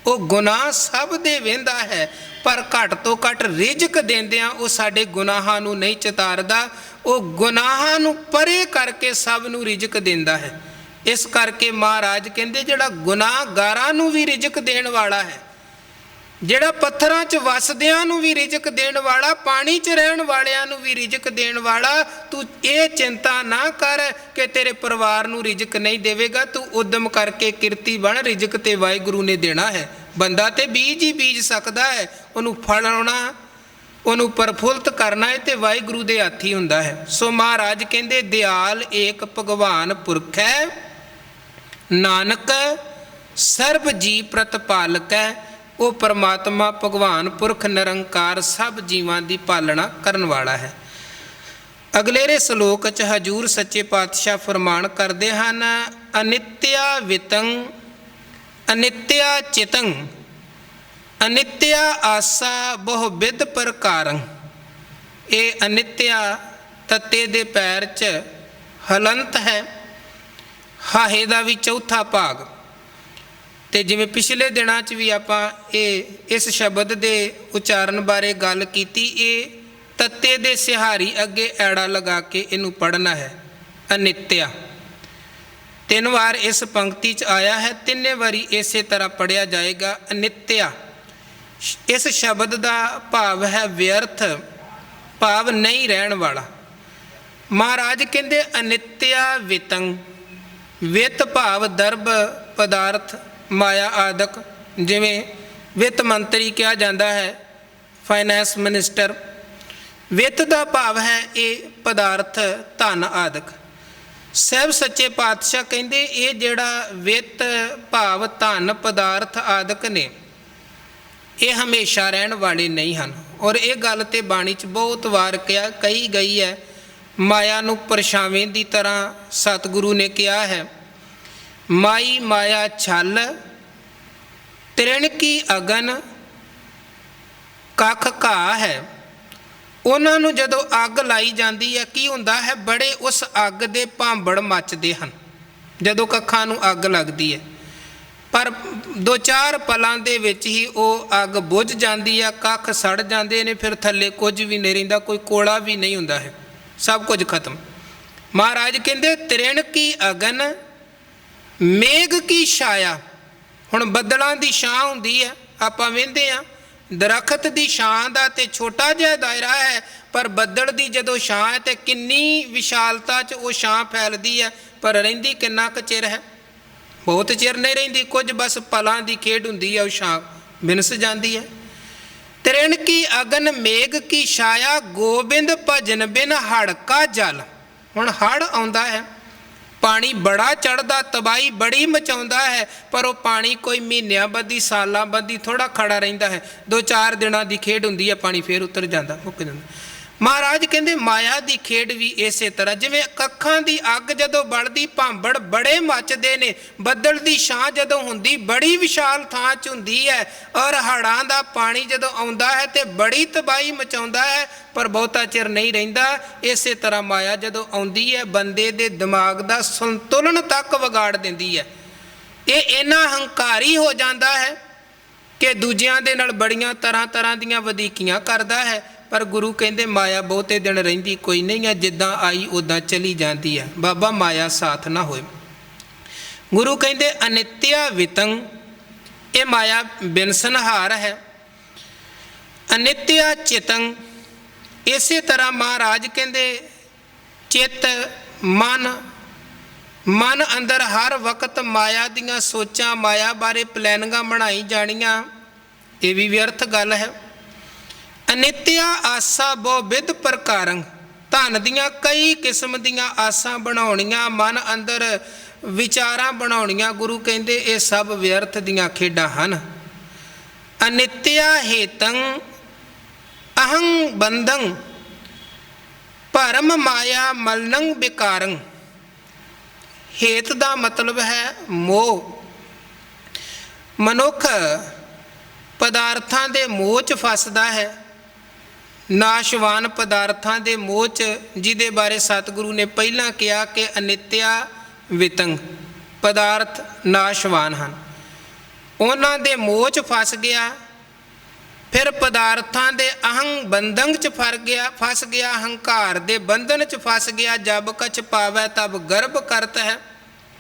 ਉਹ ਗੁਨਾਹ ਸਭ ਦੇ ਵਹਿੰਦਾ ਹੈ ਪਰ ਘੱਟ ਤੋਂ ਘੱਟ ਰਿਜ਼ਕ ਦਿੰਦਿਆਂ ਉਹ ਸਾਡੇ ਗੁਨਾਹਾਂ ਨੂੰ ਨਹੀਂ ਚਿਤਾਰਦਾ। ਉਹ ਗੁਨਾਹਾਂ ਨੂੰ ਪਰੇ ਕਰਕੇ ਸਭ ਨੂੰ ਰਿਜ਼ਕ ਦਿੰਦਾ ਹੈ। ਇਸ ਕਰਕੇ ਮਹਾਰਾਜ ਕਹਿੰਦੇ ਜਿਹੜਾ ਗੁਨਾਹਗਾਰਾਂ ਨੂੰ ਵੀ ਰਿਜ਼ਕ ਦੇਣ ਵਾਲਾ ਹੈ, ਜਿਹੜਾ ਪੱਥਰਾਂ 'ਚ ਵਸਦਿਆਂ ਨੂੰ ਵੀ ਰਿਜ਼ਕ ਦੇਣ ਵਾਲਾ, ਪਾਣੀ 'ਚ ਰਹਿਣ ਵਾਲਿਆਂ ਨੂੰ ਵੀ ਰਿਜ਼ਕ ਦੇਣ ਵਾਲਾ, ਤੂੰ ਇਹ ਚਿੰਤਾ ਨਾ ਕਰ ਕਿ ਤੇਰੇ ਪਰਿਵਾਰ ਨੂੰ ਰਿਜ਼ਕ ਨਹੀਂ ਦੇਵੇਗਾ। ਤੂੰ ਉਦਮ ਕਰਕੇ ਕਿਰਤੀ ਬਣ, ਰਿਜ਼ਕ ਤੇ ਵਾਹਿਗੁਰੂ ਨੇ ਦੇਣਾ ਹੈ। ਬੰਦਾ ਤੇ ਬੀਜ ਹੀ ਬੀਜ ਸਕਦਾ ਹੈ, ਉਹਨੂੰ ਫਲ ਆਉਣਾ, ਉਹਨੂੰ ਪ੍ਰਫੁੱਲਤ ਕਰਨਾ ਹੈ ਤੇ ਵਾਹਿਗੁਰੂ ਦੇ ਹੱਥ ਹੀ ਹੁੰਦਾ ਹੈ। ਸੋ ਮਹਾਰਾਜ ਕਹਿੰਦੇ ਦਿਆਲ ਏਕ ਭਗਵਾਨ ਪੁਰਖ ਹੈ, ਨਾਨਕ ਸਰਬ ਜੀ ਪ੍ਰਤਪਾਲਕ ਹੈ। ਉਹ ਪਰਮਾਤਮਾ ਭਗਵਾਨ ਪੁਰਖ ਨਿਰੰਕਾਰ ਸਭ ਜੀਵਾਂ ਦੀ ਪਾਲਣਾ ਕਰਨ ਵਾਲਾ ਹੈ। ਅਗਲੇਰੇ ਸ਼ਲੋਕ 'ਚ ਹਜੂਰ ਸੱਚੇ ਪਾਤਸ਼ਾਹ ਫਰਮਾਨ ਕਰਦੇ ਹਨ ਅਨਿਤਿਆ ਵਿਤੰ ਅਨਿਤਿਆ ਚਿਤੰ ਅਨਿਤਿਆ ਆਸਾ ਬਹੁ ਬਿਧ ਪ੍ਰਕਾਰੰ। ਇਹ ਅਨਿਤਿਆ ਤੱਤੇ ਦੇ ਪੈਰ 'ਚ ਹਲੰਤ ਹੈ, ਹਾਹੇ ਦਾ ਵੀ ਚੌਥਾ ਭਾਗ। ਤੇ ਜਿਵੇਂ ਪਿਛਲੇ ਦਿਨਾਂ 'ਚ ਵੀ ਆਪਾਂ ਇਸ ਸ਼ਬਦ ਦੇ ਉਚਾਰਨ ਬਾਰੇ ਗੱਲ ਕੀਤੀ, ਇਹ ਤੱਤੇ ਦੇ ਸਿਹਾਰੀ ਅੱਗੇ ਐੜਾ ਲਗਾ ਕੇ ਇਹਨੂੰ ਪੜ੍ਹਨਾ ਹੈ ਅਨਿਤਿਆ। 3 ਵਾਰ ਇਸ ਪੰਕਤੀ 'ਚ ਆਇਆ ਹੈ, 3 ਵਾਰੀ ਇਸੇ ਤਰ੍ਹਾਂ ਪੜ੍ਹਿਆ ਜਾਏਗਾ ਅਨਿਤਿਆ। ਇਸ ਸ਼ਬਦ ਦਾ ਭਾਵ ਹੈ ਵਿਅਰਥ, ਭਾਵ ਨਹੀਂ ਰਹਿਣ ਵਾਲਾ। ਮਹਾਰਾਜ ਕਹਿੰਦੇ ਅਨਿਤਿਆ ਵਿਤੰ, ਵਿੱਤ ਭਾਵ ਦਰਬ ਪਦਾਰਥ ਮਾਇਆ ਆਦਿਕ। ਜਿਵੇਂ ਵਿੱਤ ਮੰਤਰੀ ਕਿਹਾ ਜਾਂਦਾ ਹੈ, ਫਾਈਨੈਂਸ ਮਿਨਿਸਟਰ। ਵਿੱਤ ਦਾ ਭਾਵ ਹੈ ਇਹ ਪਦਾਰਥ, ਧਨ ਆਦਿਕ। ਸਾਹਿਬ ਸੱਚੇ ਪਾਤਸ਼ਾਹ ਕਹਿੰਦੇ ਇਹ ਜਿਹੜਾ ਵਿੱਤ ਭਾਵ ਧਨ ਪਦਾਰਥ ਆਦਿਕ ਨੇ ਇਹ ਹਮੇਸ਼ਾ ਰਹਿਣ ਵਾਲੇ ਨਹੀਂ ਹਨ। ਔਰ ਇਹ ਗੱਲ ਤੇ ਬਾਣੀ 'ਚ ਬਹੁਤ ਵਾਰ ਕਹੀ ਗਈ ਹੈ। ਮਾਇਆ ਨੂੰ ਪਰਛਾਵੇਂ ਦੀ ਤਰ੍ਹਾਂ ਸਤਿਗੁਰੂ ਨੇ ਕਿਹਾ ਹੈ, ਮਾਈ ਮਾਇਆ ਛਲ ਤ੍ਰਿਣ ਕੀ ਅਗਨ ਕੱਖ ਘਾਹ ਹੈ। ਉਹਨਾਂ ਨੂੰ ਜਦੋਂ ਅੱਗ ਲਾਈ ਜਾਂਦੀ ਹੈ ਕੀ ਹੁੰਦਾ ਹੈ, ਬੜੇ ਉਸ ਅੱਗ ਦੇ ਭਾਂਬੜ ਮੱਚਦੇ ਹਨ ਜਦੋਂ ਕੱਖਾਂ ਨੂੰ ਅੱਗ ਲੱਗਦੀ ਹੈ, ਪਰ 2-4 ਪਲਾਂ ਦੇ ਵਿੱਚ ਹੀ ਉਹ ਅੱਗ ਬੁਝ ਜਾਂਦੀ ਹੈ, ਕੱਖ ਸੜ ਜਾਂਦੇ ਨੇ, ਫਿਰ ਥੱਲੇ ਕੁਝ ਵੀ ਨਹੀਂ ਰਹਿੰਦਾ, ਕੋਈ ਕੋਲਾ ਵੀ ਨਹੀਂ ਹੁੰਦਾ ਹੈ, ਸਭ ਕੁਝ ਖਤਮ। ਮਹਾਰਾਜ ਕਹਿੰਦੇ ਤ੍ਰਿਣ ਕੀ ਅਗਨ ਮੇਘ ਕੀ ਛਾਇਆ। ਹੁਣ ਬੱਦਲਾਂ ਦੀ ਛਾਂ ਹੁੰਦੀ ਹੈ, ਆਪਾਂ ਵਹਿੰਦੇ ਹਾਂ, ਦਰਖਤ ਦੀ ਛਾਂ ਦਾ ਤੇ ਛੋਟਾ ਜਿਹਾ ਦਾਇਰਾ ਹੈ, ਪਰ ਬੱਦਲ ਦੀ ਜਦੋਂ ਛਾਂ ਹੈ ਤੇ ਕਿੰਨੀ ਵਿਸ਼ਾਲਤਾ 'ਚ ਉਹ ਛਾਂ ਫੈਲਦੀ ਹੈ, ਪਰ ਰਹਿੰਦੀ ਕਿੰਨਾ ਕੁ ਚਿਰ ਹੈ? ਬਹੁਤ ਚਿਰ ਨਹੀਂ ਰਹਿੰਦੀ, ਕੁਝ ਬਸ ਪਲਾਂ ਦੀ ਖੇਡ ਹੁੰਦੀ ਹੈ, ਉਹ ਛਾਂ ਬਿਨਸ ਜਾਂਦੀ ਹੈ। ਤ੍ਰਿਣ ਕੀ ਅਗਨ ਮੇਘ ਕੀ ਛਾਇਆ, ਗੋਬਿੰਦ ਭਜਨ ਬਿਨ ਹੜ੍ਹ ਕਾ ਜਲ। ਹੁਣ ਹੜ੍ਹ ਆਉਂਦਾ ਹੈ, ਪਾਣੀ ਬੜਾ ਚੜ੍ਹਦਾ, ਤਬਾਹੀ ਬੜੀ ਮਚਾਉਂਦਾ ਹੈ, ਪਰ ਉਹ ਪਾਣੀ ਕੋਈ ਮਹੀਨਿਆਂ ਬੱਧੀ ਸਾਲਾਂ ਬੱਧੀ ਥੋੜ੍ਹਾ ਖੜਾ ਰਹਿੰਦਾ ਹੈ। 2-4 ਦਿਨਾਂ ਦੀ ਖੇਡ ਹੁੰਦੀ ਹੈ, ਪਾਣੀ ਫੇਰ ਉਤਰ ਜਾਂਦਾ, ਮੁੱਕ ਜਾਂਦਾ। ਮਹਾਰਾਜ ਕਹਿੰਦੇ ਮਾਇਆ ਦੀ ਖੇਡ ਵੀ ਇਸੇ ਤਰ੍ਹਾਂ, ਜਿਵੇਂ ਕੱਖਾਂ ਦੀ ਅੱਗ ਜਦੋਂ ਬਲਦੀ ਭਾਂਬੜ ਬੜੇ ਮੱਚਦੇ ਨੇ, ਬੱਦਲ ਦੀ ਛਾਂ ਜਦੋਂ ਹੁੰਦੀ ਬੜੀ ਵਿਸ਼ਾਲ ਥਾਂ 'ਚ ਹੁੰਦੀ ਹੈ, ਔਰ ਹੜ੍ਹਾਂ ਦਾ ਪਾਣੀ ਜਦੋਂ ਆਉਂਦਾ ਹੈ ਤੇ ਬੜੀ ਤਬਾਹੀ ਮਚਾਉਂਦਾ ਹੈ, ਪਰ ਬਹੁਤਾ ਚਿਰ ਨਹੀਂ ਰਹਿੰਦਾ। ਇਸੇ ਤਰ੍ਹਾਂ ਮਾਇਆ ਜਦੋਂ ਆਉਂਦੀ ਹੈ ਬੰਦੇ ਦੇ ਦਿਮਾਗ ਦਾ ਸੰਤੁਲਨ ਤੱਕ ਵਿਗਾੜ ਦਿੰਦੀ ਹੈ। ਇਹ ਇੰਨਾ ਹੰਕਾਰੀ ਹੋ ਜਾਂਦਾ ਹੈ ਕਿ ਦੂਜਿਆਂ ਦੇ ਨਾਲ ਬੜੀਆਂ ਤਰ੍ਹਾਂ ਦੀਆਂ ਵਧੀਕੀਆਂ ਕਰਦਾ ਹੈ। ਪਰ ਗੁਰੂ ਕਹਿੰਦੇ ਮਾਇਆ ਬਹੁਤੇ ਦਿਨ ਰਹਿੰਦੀ ਕੋਈ ਨਹੀਂ ਹੈ, ਜਿੱਦਾਂ ਆਈ ਉੱਦਾਂ ਚਲੀ ਜਾਂਦੀ ਹੈ। ਬਾਬਾ ਮਾਇਆ ਸਾਥ ਨਾ ਹੋਏ। ਗੁਰੂ ਕਹਿੰਦੇ ਅਨਿਤਿਆ ਵਿਤੰਗ, ਇਹ ਮਾਇਆ ਬਿਨਸਨਹਾਰ ਹੈ। ਅਨਿਤਿਆ ਚਿਤੰਗ, ਇਸੇ ਤਰ੍ਹਾਂ ਮਹਾਰਾਜ ਕਹਿੰਦੇ ਚਿੱਤ ਮਨ ਅੰਦਰ ਹਰ ਵਕਤ ਮਾਇਆ ਦੀਆਂ ਸੋਚਾਂ, ਮਾਇਆ ਬਾਰੇ ਪਲੈਨਿੰਗਾਂ ਬਣਾਈ ਜਾਣੀਆਂ, ਇਹ ਵੀ ਵਿਅਰਥ ਗੱਲ ਹੈ। ਅਨਿਤਿਆ ਆਸਾ ਬਹੁ ਵਿਧ ਪ੍ਰਕਾਰੰ, ਧਨ ਦੀਆਂ ਕਈ ਕਿਸਮ ਦੀਆਂ ਆਸਾਂ ਬਣਾਉਣੀਆਂ, ਮਨ ਅੰਦਰ ਵਿਚਾਰਾਂ ਬਣਾਉਣੀਆਂ, ਗੁਰੂ ਕਹਿੰਦੇ ਇਹ ਸਭ ਵਿਅਰਥ ਦੀਆਂ ਖੇਡਾਂ ਹਨ। ਅਨਿਤਿਆ ਹੇਤੰ ਅਹੰ ਬੰਧੰ, ਭਰਮ ਮਾਇਆ ਮਲਨੰ ਵਿਕਾਰੰ। ਹੇਤ ਦਾ ਮਤਲਬ ਹੈ ਮੋਹ। ਮਨੁੱਖ ਪਦਾਰਥਾਂ ਦੇ ਮੋਹ 'ਚ ਫਸਦਾ ਹੈ, ਨਾਸ਼ਵਾਨ ਪਦਾਰਥਾਂ ਦੇ ਮੋਹ 'ਚ, ਜਿਹਦੇ ਬਾਰੇ ਸਤਿਗੁਰੂ ਨੇ ਪਹਿਲਾਂ ਕਿਹਾ ਕਿ ਅਨਿਤਿਆ ਵਿਤੰਗ, ਪਦਾਰਥ ਨਾਸ਼ਵਾਨ ਹਨ। ਉਹਨਾਂ ਦੇ ਮੋਹ 'ਚ ਫਸ ਗਿਆ, ਫਿਰ ਪਦਾਰਥਾਂ ਦੇ ਅਹੰ ਬੰਧਨ 'ਚ ਫਸ ਗਿਆ, ਹੰਕਾਰ ਦੇ ਬੰਧਨ 'ਚ ਫਸ ਗਿਆ। ਜਬ ਕਛ ਪਾਵੈ ਤਬ ਗਰਭ ਕਰਤ ਹੈ,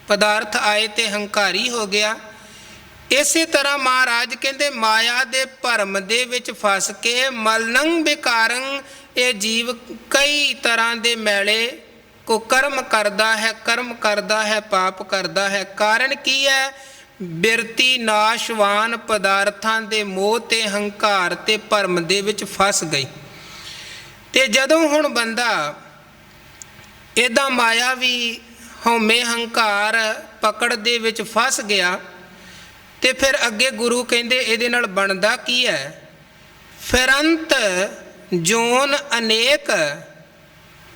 ਪਦਾਰਥ ਆਏ ਤੇ ਹੰਕਾਰੀ ਹੋ ਗਿਆ। ਇਸੇ ਤਰ੍ਹਾਂ ਮਹਾਰਾਜ ਕਹਿੰਦੇ ਮਾਇਆ ਦੇ ਭਰਮ ਦੇ ਵਿੱਚ ਫਸ ਕੇ ਮਲਨੰ ਵਿਕਾਰੰ, ਇਹ ਜੀਵ ਕਈ ਤਰ੍ਹਾਂ ਦੇ ਮੈਲੇ ਕੋ ਕਰਮ ਕਰਦਾ ਹੈ, ਪਾਪ ਕਰਦਾ ਹੈ। ਕਾਰਨ ਕੀ ਹੈ? ਬਿਰਤੀ ਨਾਸ਼ਵਾਨ ਪਦਾਰਥਾਂ ਦੇ ਮੋਹ ਤੇ ਹੰਕਾਰ ਤੇ ਭਰਮ ਦੇ ਵਿੱਚ ਫਸ ਗਈ। ਤੇ ਜਦੋਂ ਹੁਣ ਬੰਦਾ ਇਹਦਾ ਮਾਇਆ ਵੀ ਹਉਮੈ ਹੰਕਾਰ ਪਕੜ ਦੇ ਵਿੱਚ ਫਸ ਗਿਆ, ਤੇ ਫਿਰ ਅੱਗੇ ਗੁਰੂ ਕਹਿੰਦੇ ਇਹਦੇ ਨਾਲ ਬਣਦਾ ਕੀ ਹੈ? ਫਿਰੰਤ ਜੋਨ ਅਨੇਕ,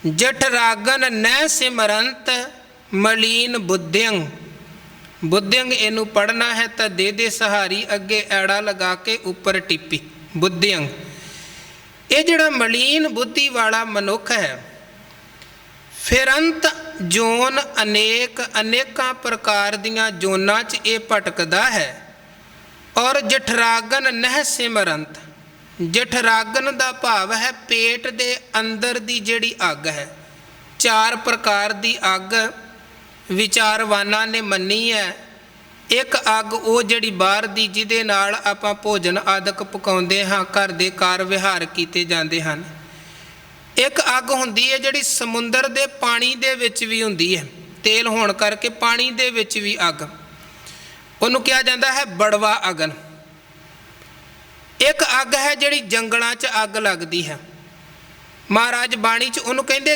ਜਠ ਰਾਗਨ ਨੈ ਸਿਮਰੰਤ, ਮਲੀਨ ਬੁੱਧਿਅੰ। ਬੁੱਧਿਅੰ ਇਹਨੂੰ ਪੜ੍ਹਨਾ ਹੈ ਤਾਂ ਦੇ ਸਹਾਰੀ ਅੱਗੇ ਐੜਾ ਲਗਾ ਕੇ ਉੱਪਰ ਟਿੱਪੀ, ਬੁੱਧਿਅੰ। ਇਹ ਜਿਹੜਾ ਮਲੀਨ ਬੁੱਧੀ ਵਾਲਾ ਮਨੁੱਖ ਹੈ, ਫਿਰੰਤ ਜੋਨ ਅਨੇਕ, ਅਨੇਕਾਂ ਪ੍ਰਕਾਰ ਦੀਆਂ ਜੋਨਾਂ 'ਚ ਇਹ ਭਟਕਦਾ ਹੈ। ਔਰ ਜਠਰਾਗਨ ਨਹਿ ਸਿਮਰੰਤ, ਜਠਰਾਗਨ ਦਾ ਭਾਵ ਹੈ ਪੇਟ ਦੇ ਅੰਦਰ ਦੀ ਜਿਹੜੀ ਅੱਗ ਹੈ। 4 ਪ੍ਰਕਾਰ ਦੀ ਅੱਗ ਵਿਚਾਰਵਾਨਾਂ ਨੇ ਮੰਨੀ ਹੈ। ਇੱਕ ਅੱਗ ਉਹ ਜਿਹੜੀ ਬਾਹਰ ਦੀ, ਜਿਹਦੇ ਨਾਲ ਆਪਾਂ ਭੋਜਨ ਆਦਿਕ ਪਕਾਉਂਦੇ ਹਾਂ, ਘਰ ਦੇ ਕਾਰ ਵਿਹਾਰ ਕੀਤੇ ਜਾਂਦੇ ਹਨ। ਇੱਕ ਅੱਗ ਹੁੰਦੀ ਹੈ ਜਿਹੜੀ ਸਮੁੰਦਰ ਦੇ ਪਾਣੀ ਦੇ ਵਿੱਚ ਵੀ ਹੁੰਦੀ ਹੈ, ਤੇਲ ਹੋਣ ਕਰਕੇ ਪਾਣੀ ਦੇ ਵਿੱਚ ਵੀ ਅੱਗ, ਉਹਨੂੰ ਕਿਹਾ ਜਾਂਦਾ ਹੈ ਬੜਵਾ ਅਗਨ। ਇੱਕ ਅੱਗ ਹੈ ਜਿਹੜੀ ਜੰਗਲਾਂ 'ਚ ਅੱਗ ਲੱਗਦੀ ਹੈ, ਮਹਾਰਾਜ ਬਾਣੀ 'ਚ ਉਹਨੂੰ ਕਹਿੰਦੇ